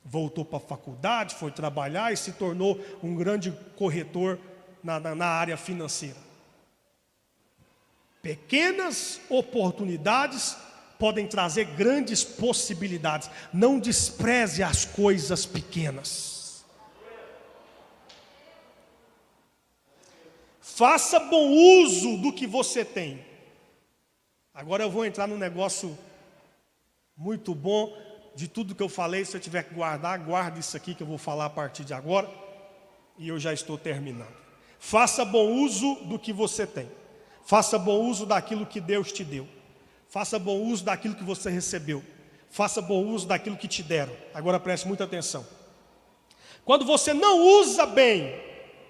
Voltou para a faculdade, foi trabalhar e se tornou um grande corretor na área financeira. Pequenas oportunidades podem trazer grandes possibilidades. Não despreze as coisas pequenas. Faça bom uso do que você tem. Agora eu vou entrar num negócio muito bom. De tudo que eu falei, se eu tiver que guardar, guarde isso aqui que eu vou falar a partir de agora. E eu já estou terminando. Faça bom uso do que você tem. Faça bom uso daquilo que Deus te deu. Faça bom uso daquilo que você recebeu. faça bom uso daquilo que te deram. Agora preste muita atenção. Quando você não usa bem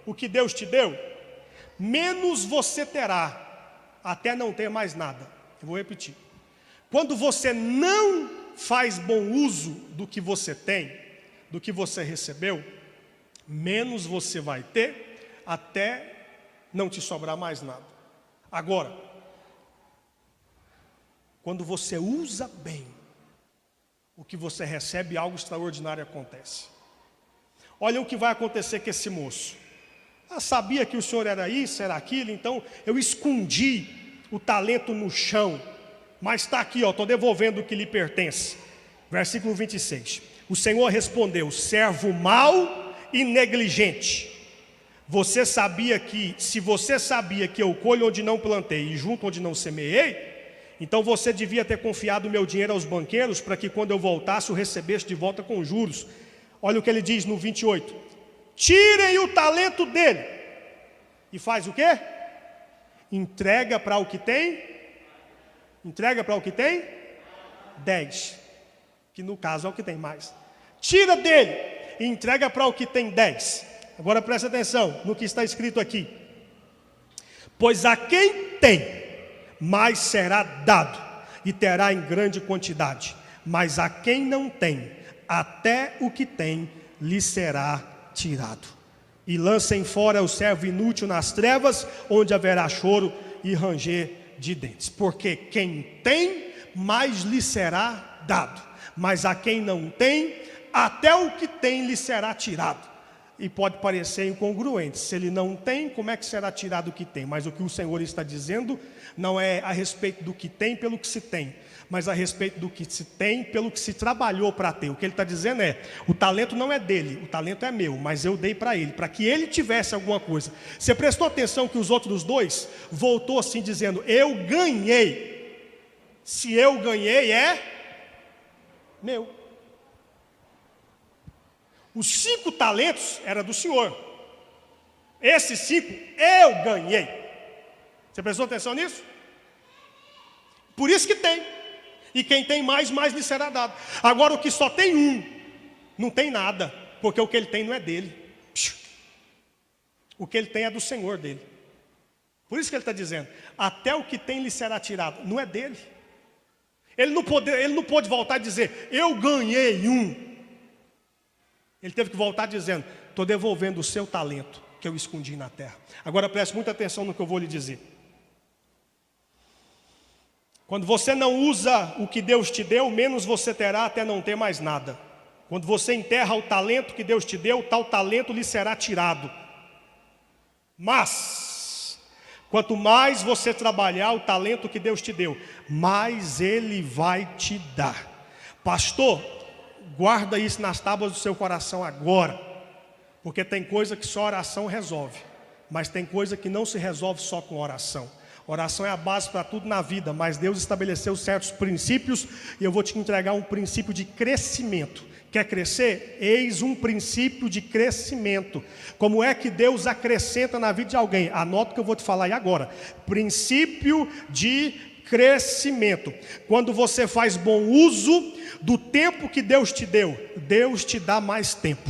o que Deus te deu, menos você terá, até não ter mais nada. Eu vou repetir. Quando você não faz bom uso do que você tem, do que você recebeu, menos você vai ter, até não te sobrar mais nada. Agora, quando você usa bem o que você recebe, algo extraordinário acontece. Olha o que vai acontecer com esse moço. Sabia que o senhor era isso, era aquilo, então eu escondi o talento no chão. Mas está aqui, estou devolvendo o que lhe pertence. Versículo 26. O Senhor respondeu: servo mau e negligente. Se você sabia que eu colho onde não plantei e junto onde não semeei, então você devia ter confiado o meu dinheiro aos banqueiros, para que quando eu voltasse o recebesse de volta com juros. Olha o que ele diz no 28. Tirem o talento dele. E faz o quê? Entrega para o que tem. Entrega para o que tem? 10. Que no caso é o que tem mais. Tira dele e entrega para o que tem 10. Agora preste atenção no que está escrito aqui. Pois a quem tem, mais será dado, e terá em grande quantidade. Mas a quem não tem, até o que tem lhe será tirado. E lancem fora o servo inútil nas trevas, onde haverá choro e ranger de dentes. Porque quem tem, mais lhe será dado. Mas a quem não tem, até o que tem lhe será tirado. E pode parecer incongruente. Se ele não tem, como é que será tirado o que tem? Mas o que o Senhor está dizendo não é a respeito do que tem pelo que se tem, mas a respeito do que se tem pelo que se trabalhou para ter. O que ele está dizendo é: o talento não é dele, o talento é meu, mas eu dei para ele, para que ele tivesse alguma coisa. Você prestou atenção que os outros dois voltou assim dizendo: eu ganhei. Se eu ganhei, é meu. Os 5 talentos era do Senhor. Esses 5 eu ganhei. Você prestou atenção nisso? Por isso que tem. E quem tem mais, mais lhe será dado. Agora o que só tem um, não tem nada, porque o que ele tem não é dele. O que ele tem é do Senhor dele. Por isso que ele está dizendo: até o que tem lhe será tirado. Não é dele. Ele não pôde voltar e dizer: eu ganhei um. Ele teve que voltar dizendo: estou devolvendo o seu talento que eu escondi na terra. Agora preste muita atenção no que eu vou lhe dizer. Quando você não usa o que Deus te deu, menos você terá até não ter mais nada. Quando você enterra o talento que Deus te deu, tal talento lhe será tirado. Mas, quanto mais você trabalhar o talento que Deus te deu, mais Ele vai te dar. Pastor, guarda isso nas tábuas do seu coração agora, porque tem coisa que só oração resolve, mas tem coisa que não se resolve só com oração. Oração é a base para tudo na vida, mas Deus estabeleceu certos princípios, e eu vou te entregar um princípio de crescimento. Quer crescer? Eis um princípio de crescimento. Como é que Deus acrescenta na vida de alguém? Anota o que eu vou te falar aí agora. Princípio de crescimento. Quando você faz bom uso do tempo que Deus te deu, Deus te dá mais tempo.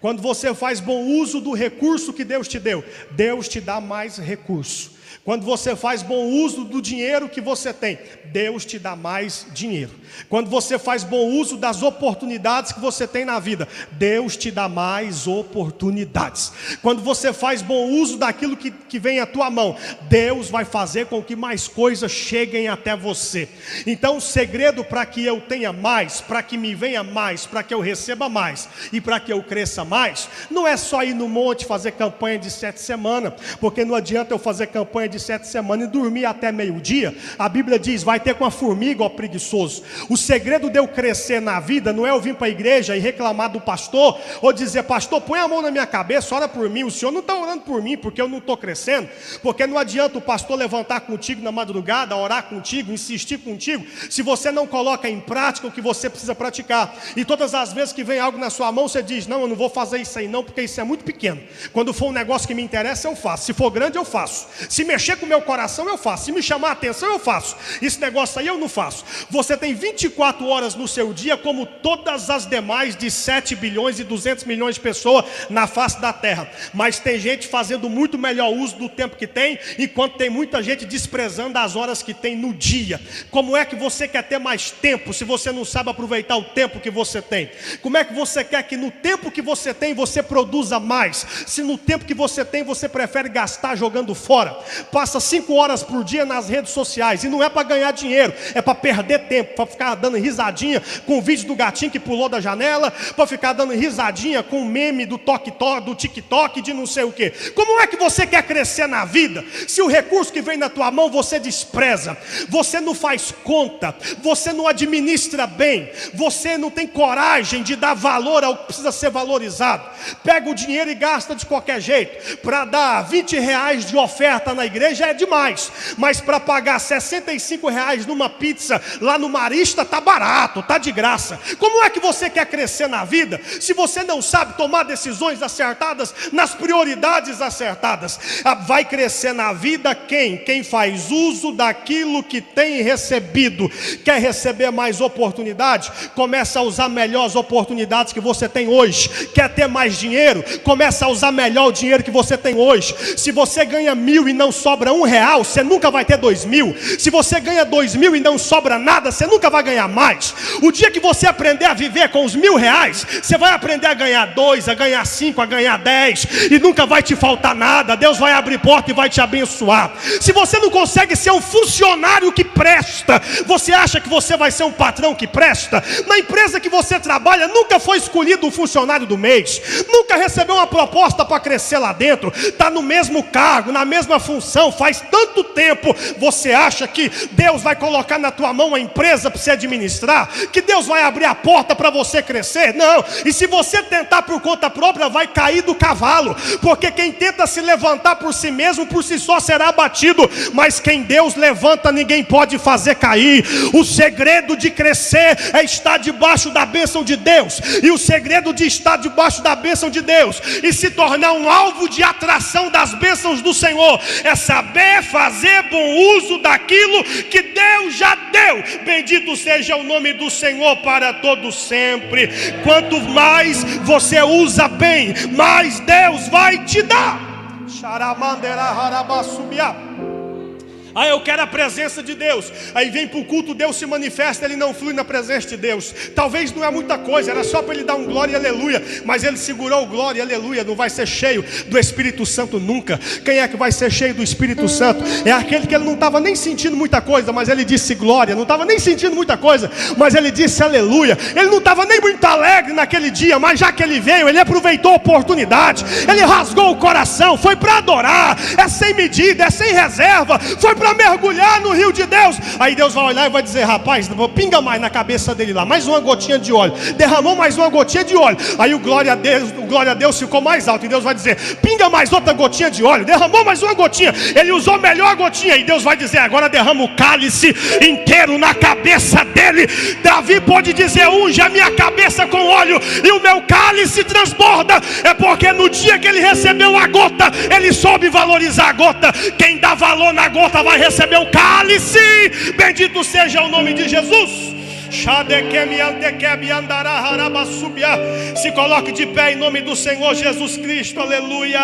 Quando você faz bom uso do recurso que Deus te deu, Deus te dá mais recurso. Quando você faz bom uso do dinheiro que você tem, Deus te dá mais dinheiro. Quando você faz bom uso das oportunidades que você tem na vida, Deus te dá mais oportunidades. Quando você faz bom uso daquilo que vem à tua mão, Deus vai fazer com que mais coisas cheguem até você. Então o segredo para que eu tenha mais, para que me venha mais, para que eu receba mais e para que eu cresça mais, não é só ir no monte fazer campanha de 7 semanas, porque não adianta eu fazer campanha de 7 semanas e dormir até meio-dia. A Bíblia diz: vai ter com a formiga, ó preguiçoso. O segredo de eu crescer na vida não é eu vir para a igreja e reclamar do pastor, ou dizer: pastor, põe a mão na minha cabeça, ora por mim. O senhor não está orando por mim porque eu não estou crescendo. Porque não adianta o pastor levantar contigo na madrugada, orar contigo, insistir contigo, se você não coloca em prática o que você precisa praticar. E todas as vezes que vem algo na sua mão, você diz: não, eu não vou fazer isso aí não, porque isso é muito pequeno. Quando for um negócio que me interessa, eu faço. Se for grande, eu faço. Se mexer com o meu coração, eu faço. Se me chamar a atenção, eu faço. Esse negócio aí eu não faço. Você tem 24 horas no seu dia, como todas as demais de 7 bilhões e 200 milhões de pessoas na face da terra. Mas tem gente fazendo muito melhor uso do tempo que tem, enquanto tem muita gente desprezando as horas que tem no dia. Como é que você quer ter mais tempo se você não sabe aproveitar o tempo que você tem? Como é que você quer que no tempo que você tem você produza mais, se no tempo que você tem você prefere gastar jogando fora? Passa 5 horas por dia nas redes sociais, e não é para ganhar dinheiro, é para perder tempo, para ficar dando risadinha com o vídeo do gatinho que pulou da janela, para ficar dando risadinha com o meme do do TikTok, de não sei o que. Como é que você quer crescer na vida se o recurso que vem na tua mão você despreza, você não faz conta, você não administra bem, você não tem coragem de dar valor ao que precisa ser valorizado? Pega o dinheiro e gasta de qualquer jeito. Para dar 20 reais de oferta na igreja é demais, mas para pagar 65 reais numa pizza lá no Marista tá barato, tá de graça. Como é que você quer crescer na vida se você não sabe tomar decisões acertadas nas prioridades acertadas? Vai crescer na vida quem faz uso daquilo que tem recebido. Quer receber mais oportunidade? Começa a usar melhor as oportunidades que você tem hoje. Quer ter mais dinheiro? Começa a usar melhor o dinheiro que você tem hoje. Se você ganha 1.000 e não sobra R$1, você nunca vai ter 2.000. Se você ganha 2.000 e não sobra nada, você nunca vai ganhar mais. O dia que você aprender a viver com os R$1.000, você vai aprender a ganhar 2, a ganhar 5, a ganhar 10, e nunca vai te faltar nada. Deus vai abrir porta e vai te abençoar. Se você não consegue ser um funcionário que presta, você acha que você vai ser um patrão que presta? Na empresa que você trabalha, nunca foi escolhido um funcionário do mês, nunca recebeu uma proposta para crescer lá dentro, está no mesmo cargo, na mesma função, faz tanto tempo. Você acha que Deus vai colocar na tua mão a empresa para você administrar? Que Deus vai abrir a porta para você crescer? Não. E se você tentar por conta própria, vai cair do cavalo, porque quem tenta se levantar por si mesmo, por si só será abatido, mas quem Deus levanta, ninguém pode fazer cair. O segredo de crescer é estar debaixo da bênção de Deus, e o segredo de estar debaixo da bênção de Deus e se tornar um alvo de atração das bênçãos do Senhor é saber fazer bom uso daquilo que Deus já deu. Bendito seja o nome do Senhor para todo sempre. Quanto mais você usa bem, mais Deus vai te dar. Ah, eu quero a presença de Deus. Aí vem para o culto, Deus se manifesta, ele não flui na presença de Deus. Talvez não é muita coisa, era só para ele dar um glória e aleluia, mas ele segurou o glória e aleluia. Não vai ser cheio do Espírito Santo nunca. Quem é que vai ser cheio do Espírito Santo? É aquele que ele não estava nem sentindo muita coisa, mas ele disse glória. Não estava nem sentindo muita coisa, mas ele disse aleluia. Ele não estava nem muito alegre naquele dia, mas já que ele veio, ele aproveitou a oportunidade, ele rasgou o coração, foi para adorar. É sem medida, é sem reserva, foi para mergulhar no rio de Deus. Aí Deus vai olhar e vai dizer: rapaz, pinga mais na cabeça dele lá, mais uma gotinha de óleo. Derramou mais uma gotinha de óleo. Aí o glória a Deus ficou mais alto, e Deus vai dizer: pinga mais outra gotinha de óleo. Derramou mais uma gotinha, ele usou melhor a gotinha, e Deus vai dizer: agora derrama o cálice inteiro na cabeça dele. Davi pode dizer: unge a minha cabeça com óleo e o meu cálice transborda. É porque no dia que ele recebeu a gota, ele soube valorizar a gota. Quem dá valor na gota vai receber o cálice. Bendito seja o nome de Jesus. Se coloque de pé em nome do Senhor Jesus Cristo, aleluia.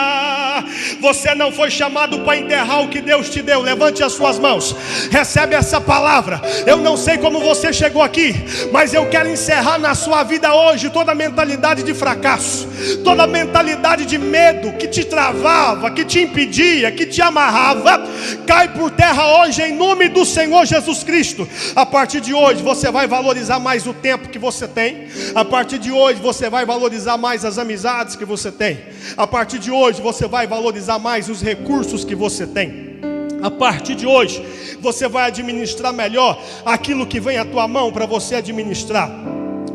Você não foi chamado para enterrar o que Deus te deu. Levante as suas mãos, recebe essa palavra. Eu não sei como você chegou aqui, mas eu quero encerrar na sua vida hoje toda a mentalidade de fracasso, toda a mentalidade de medo que te travava, que te impedia, que te amarrava. Cai por terra hoje em nome do Senhor Jesus Cristo. A partir de hoje você vai valorizar mais o tempo que você tem. A partir de hoje você vai valorizar mais as amizades que você tem. A partir de hoje você vai valorizar mais os recursos que você tem. A partir de hoje você vai administrar melhor aquilo que vem à tua mão para você administrar.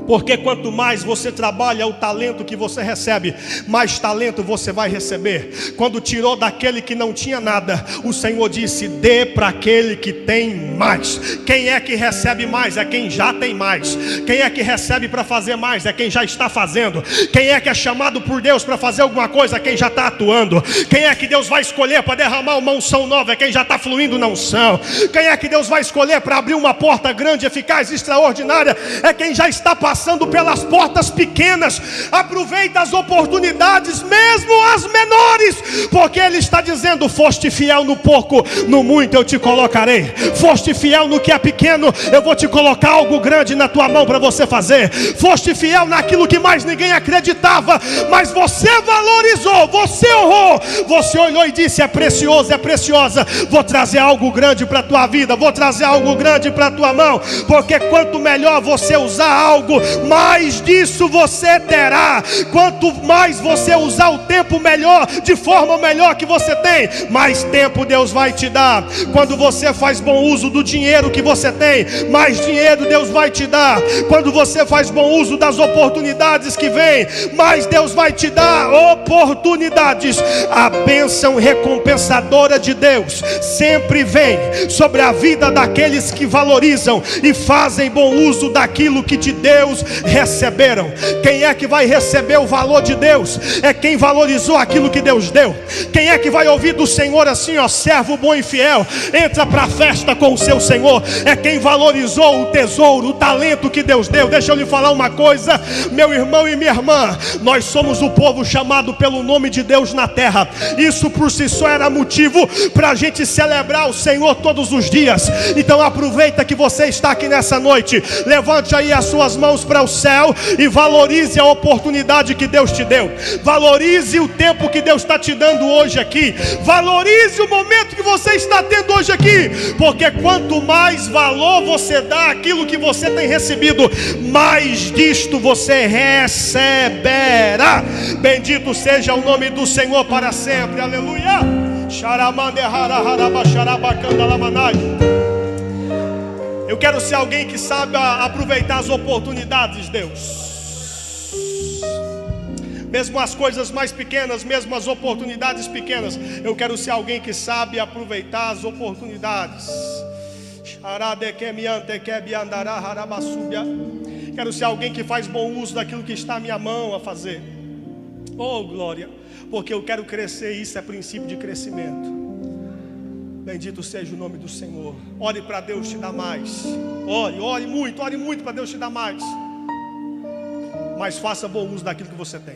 Porque quanto mais você trabalha o talento que você recebe, mais talento você vai receber. Quando tirou daquele que não tinha nada, o Senhor disse: dê para aquele que tem mais. Quem é que recebe mais? É quem já tem mais. Quem é que recebe para fazer mais? É quem já está fazendo. Quem é que é chamado por Deus para fazer alguma coisa? É quem já está atuando. Quem é que Deus vai escolher para derramar uma unção nova? É quem já está fluindo na unção. Quem é que Deus vai escolher para abrir uma porta grande, eficaz, extraordinária? É quem já está passando pelas portas pequenas. Aproveita as oportunidades, mesmo as menores, porque Ele está dizendo: foste fiel no pouco, no muito eu te colocarei. Foste fiel no que é pequeno, eu vou te colocar algo grande na tua mão para você fazer. Foste fiel naquilo que mais ninguém acreditava, mas você valorizou, você honrou, você olhou e disse: é precioso, é preciosa, vou trazer algo grande para a tua vida, vou trazer algo grande para a tua mão. Porque quanto melhor você usar algo, mais disso você terá. Quanto mais você usar o tempo melhor, de forma melhor que você tem, mais tempo Deus vai te dar. Quando você faz bom uso do dinheiro que você tem, mais dinheiro Deus vai te dar. Quando você faz bom uso das oportunidades que vem, mais Deus vai te dar oportunidades. A bênção recompensadora de Deus sempre vem sobre a vida daqueles que valorizam e fazem bom uso daquilo que de Deus receberam. Quem é que vai receber o valor de Deus? É quem valorizou aquilo que Deus deu. Quem é que vai ouvir do Senhor assim: ó, servo bom e fiel, entra para a festa com o seu Senhor? É quem valorizou o tesouro, o talento que Deus deu. Deixa eu lhe falar uma coisa, meu irmão e minha irmã: nós somos o povo chamado pelo nome de Deus na terra. Isso por si só era motivo para a gente celebrar o Senhor todos os dias. Então aproveita que você está aqui nessa noite, levante aí as suas mãos para o céu e valorize a oportunidade que Deus te deu. Valorize o tempo que Deus está te dando hoje aqui. Valorize o momento que você está tendo hoje aqui, porque quanto mais valor você dá àquilo que você tem recebido, mais disto você receberá. Bendito seja o nome do Senhor para sempre. Aleluia. Eu quero ser alguém que sabe aproveitar as oportunidades, Deus. Mesmo as coisas mais pequenas, mesmo as oportunidades pequenas, eu quero ser alguém que sabe aproveitar as oportunidades. Quero ser alguém que faz bom uso daquilo que está à minha mão a fazer. Oh, glória! Porque eu quero crescer, isso é princípio de crescimento. Bendito seja o nome do Senhor. Ore para Deus te dar mais. Ore muito para Deus te dar mais. Mas faça bom uso daquilo que você tem.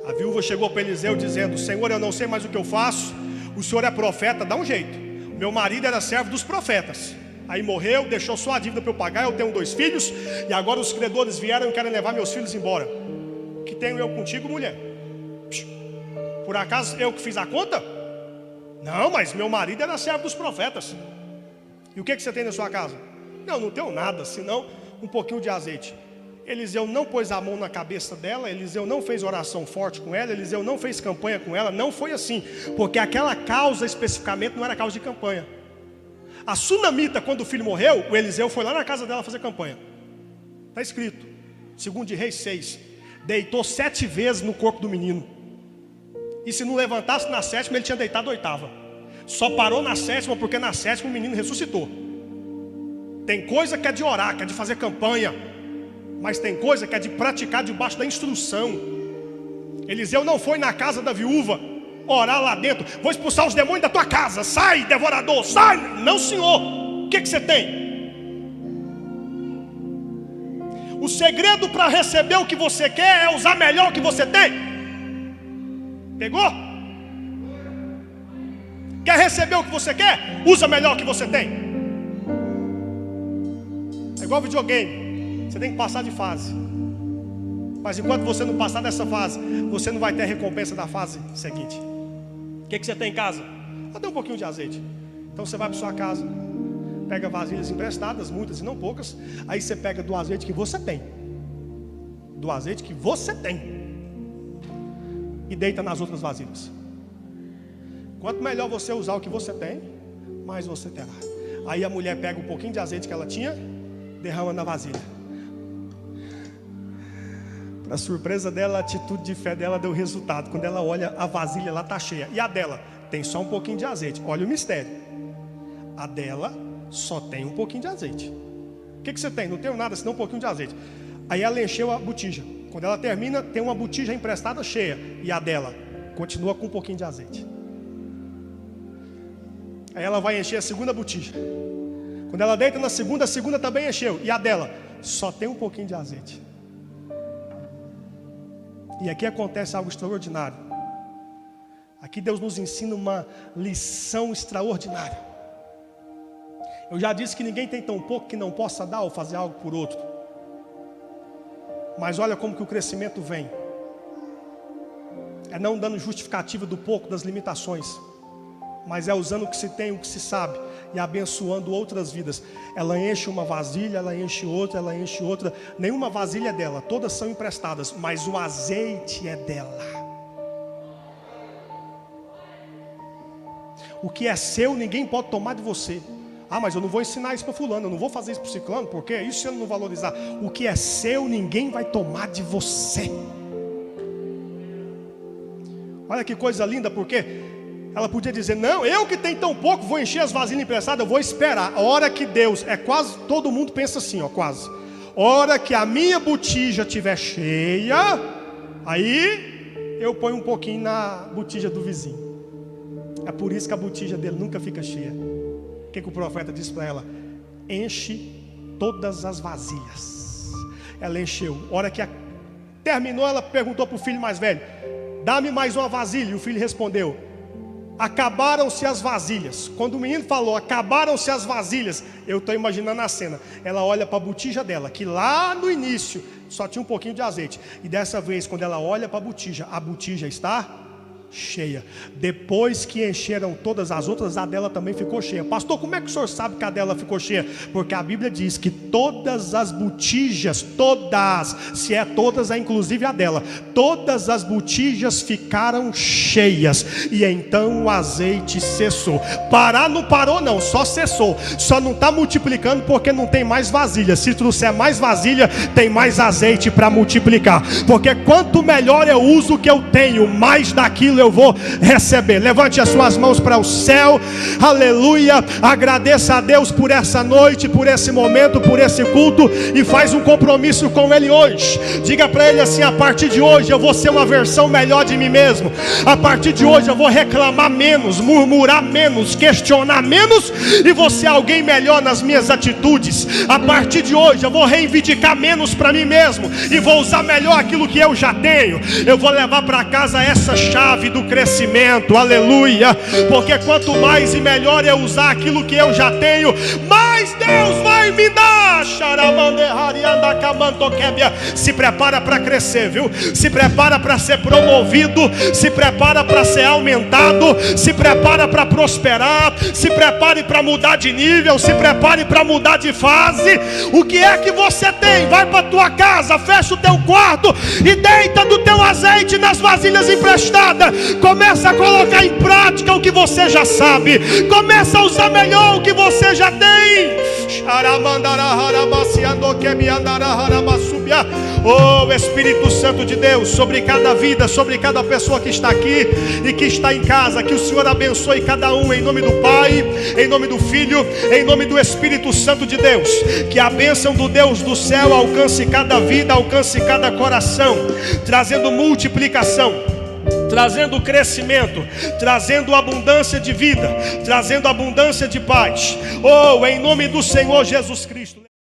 A viúva chegou para Eliseu dizendo: Senhor, eu não sei mais o que eu faço. O senhor é profeta, dá um jeito. Meu marido era servo dos profetas. Aí morreu, deixou só a dívida para eu pagar. Eu tenho 2 filhos e agora os credores vieram e querem levar meus filhos embora. Que tenho eu contigo, mulher? Por acaso eu que fiz a conta? Não, mas meu marido era servo dos profetas. E o que você tem na sua casa? Não tenho nada, senão um pouquinho de azeite. Eliseu não pôs a mão na cabeça dela, Eliseu não fez oração forte com ela, Eliseu não fez campanha com ela, não foi assim. Porque aquela causa especificamente não era causa de campanha. A sunamita, quando o filho morreu, o Eliseu foi lá na casa dela fazer campanha. Está escrito, 2 Reis 6. Deitou 7 vezes no corpo do menino. E se não levantasse na 7ª, ele tinha deitado a 8ª. Só parou na 7ª, porque na 7ª o menino ressuscitou. Tem coisa que é de orar, que é de fazer campanha, mas tem coisa que é de praticar debaixo da instrução. Eliseu não foi na casa da viúva orar lá dentro: vou expulsar os demônios da tua casa, sai devorador, sai. Não, senhor, o que você tem? O segredo para receber o que você quer é usar melhor o que você tem. Pegou? Quer receber o que você quer? Usa melhor o que você tem. É igual videogame, você tem que passar de fase. Mas enquanto você não passar dessa fase, você não vai ter a recompensa da fase seguinte. O que você tem em casa? Até um pouquinho de azeite. Então você vai para sua casa, pega vasilhas emprestadas, muitas e não poucas. Aí você pega do azeite que você tem. Do azeite que você tem. E deita nas outras vasilhas. Quanto melhor você usar o que você tem, mais você terá. Aí a mulher pega um pouquinho de azeite que ela tinha, derrama na vasilha. Para surpresa dela, a atitude de fé dela deu resultado. Quando ela olha, a vasilha lá está cheia. E a dela? Tem só um pouquinho de azeite. Olha o mistério. A dela só tem um pouquinho de azeite. O que você tem? Não tenho nada, senão um pouquinho de azeite. Aí ela encheu a botija. Quando ela termina, tem uma botija emprestada cheia. E a dela continua com um pouquinho de azeite. Aí ela vai encher a segunda botija. Quando ela deita na segunda, a segunda também encheu. E a dela só tem um pouquinho de azeite. E aqui acontece algo extraordinário. Aqui Deus nos ensina uma lição extraordinária. Eu já disse que ninguém tem tão pouco que não possa dar ou fazer algo por outro. Mas olha como que o crescimento vem. É não dando justificativa do pouco, das limitações, mas é usando o que se tem, o que se sabe, e abençoando outras vidas. Ela enche uma vasilha, ela enche outra, ela enche outra. Nenhuma vasilha é dela, todas são emprestadas, mas o azeite é dela. O que é seu, ninguém pode tomar de você. Ah, mas eu não vou ensinar isso para fulano, eu não vou fazer isso para ciclano, porque isso se ele não valorizar. O que é seu, ninguém vai tomar de você. Olha que coisa linda, porque ela podia dizer, não, eu que tenho tão pouco, vou encher as vasilhas emprestadas, eu vou esperar. A hora que Deus, quase todo mundo pensa assim, quase. A hora que a minha botija estiver cheia, aí eu ponho um pouquinho na botija do vizinho. É por isso que a botija dele nunca fica cheia. O que o profeta disse para ela? Enche todas as vasilhas. Ela encheu. A hora que terminou, ela perguntou para o filho mais velho, dá-me mais uma vasilha. E o filho respondeu, acabaram-se as vasilhas. Quando o menino falou, acabaram-se as vasilhas, eu estou imaginando a cena. Ela olha para a botija dela, que lá no início só tinha um pouquinho de azeite. E dessa vez, quando ela olha para a botija está cheia. Depois que encheram todas as outras, a dela também ficou cheia. Pastor, como é que o senhor sabe que a dela ficou cheia? Porque a Bíblia diz que todas as botijas, todas, se é todas, é inclusive a dela, todas as botijas ficaram cheias. E então o azeite cessou. Parar não parou não, só cessou. Só não está multiplicando porque não tem mais vasilha. Se trouxer mais vasilha, tem mais azeite para multiplicar. Porque quanto melhor eu uso o que eu tenho, mais daquilo eu vou receber. Levante as suas mãos para o céu, aleluia, agradeça a Deus por essa noite, por esse momento, por esse culto, e faz um compromisso com Ele hoje. Diga para Ele assim, a partir de hoje eu vou ser uma versão melhor de mim mesmo. A partir de hoje eu vou reclamar menos, murmurar menos, questionar menos, e vou ser alguém melhor nas minhas atitudes. A partir de hoje eu vou reivindicar menos para mim mesmo, e vou usar melhor aquilo que eu já tenho. Eu vou levar para casa essa chave do crescimento, aleluia, porque quanto mais e melhor eu usar aquilo que eu já tenho, mais Deus vai me dar. Se prepara para crescer, viu? Se prepara para ser promovido, se prepara para ser aumentado, se prepara para prosperar, se prepare para mudar de nível, se prepare para mudar de fase. O que é que você tem? Vai para tua casa, fecha o teu quarto e deita do teu azeite nas vasilhas emprestadas. Começa a colocar em prática o que você já sabe. Começa a usar melhor o que você já tem. Oh Espírito Santo de Deus, sobre cada vida, sobre cada pessoa que está aqui e que está em casa, que o Senhor abençoe cada um em nome do Pai, em nome do Filho, em nome do Espírito Santo de Deus. Que a bênção do Deus do céu alcance cada vida, alcance cada coração, trazendo multiplicação, trazendo crescimento, trazendo abundância de vida, trazendo abundância de paz. Oh, em nome do Senhor Jesus Cristo.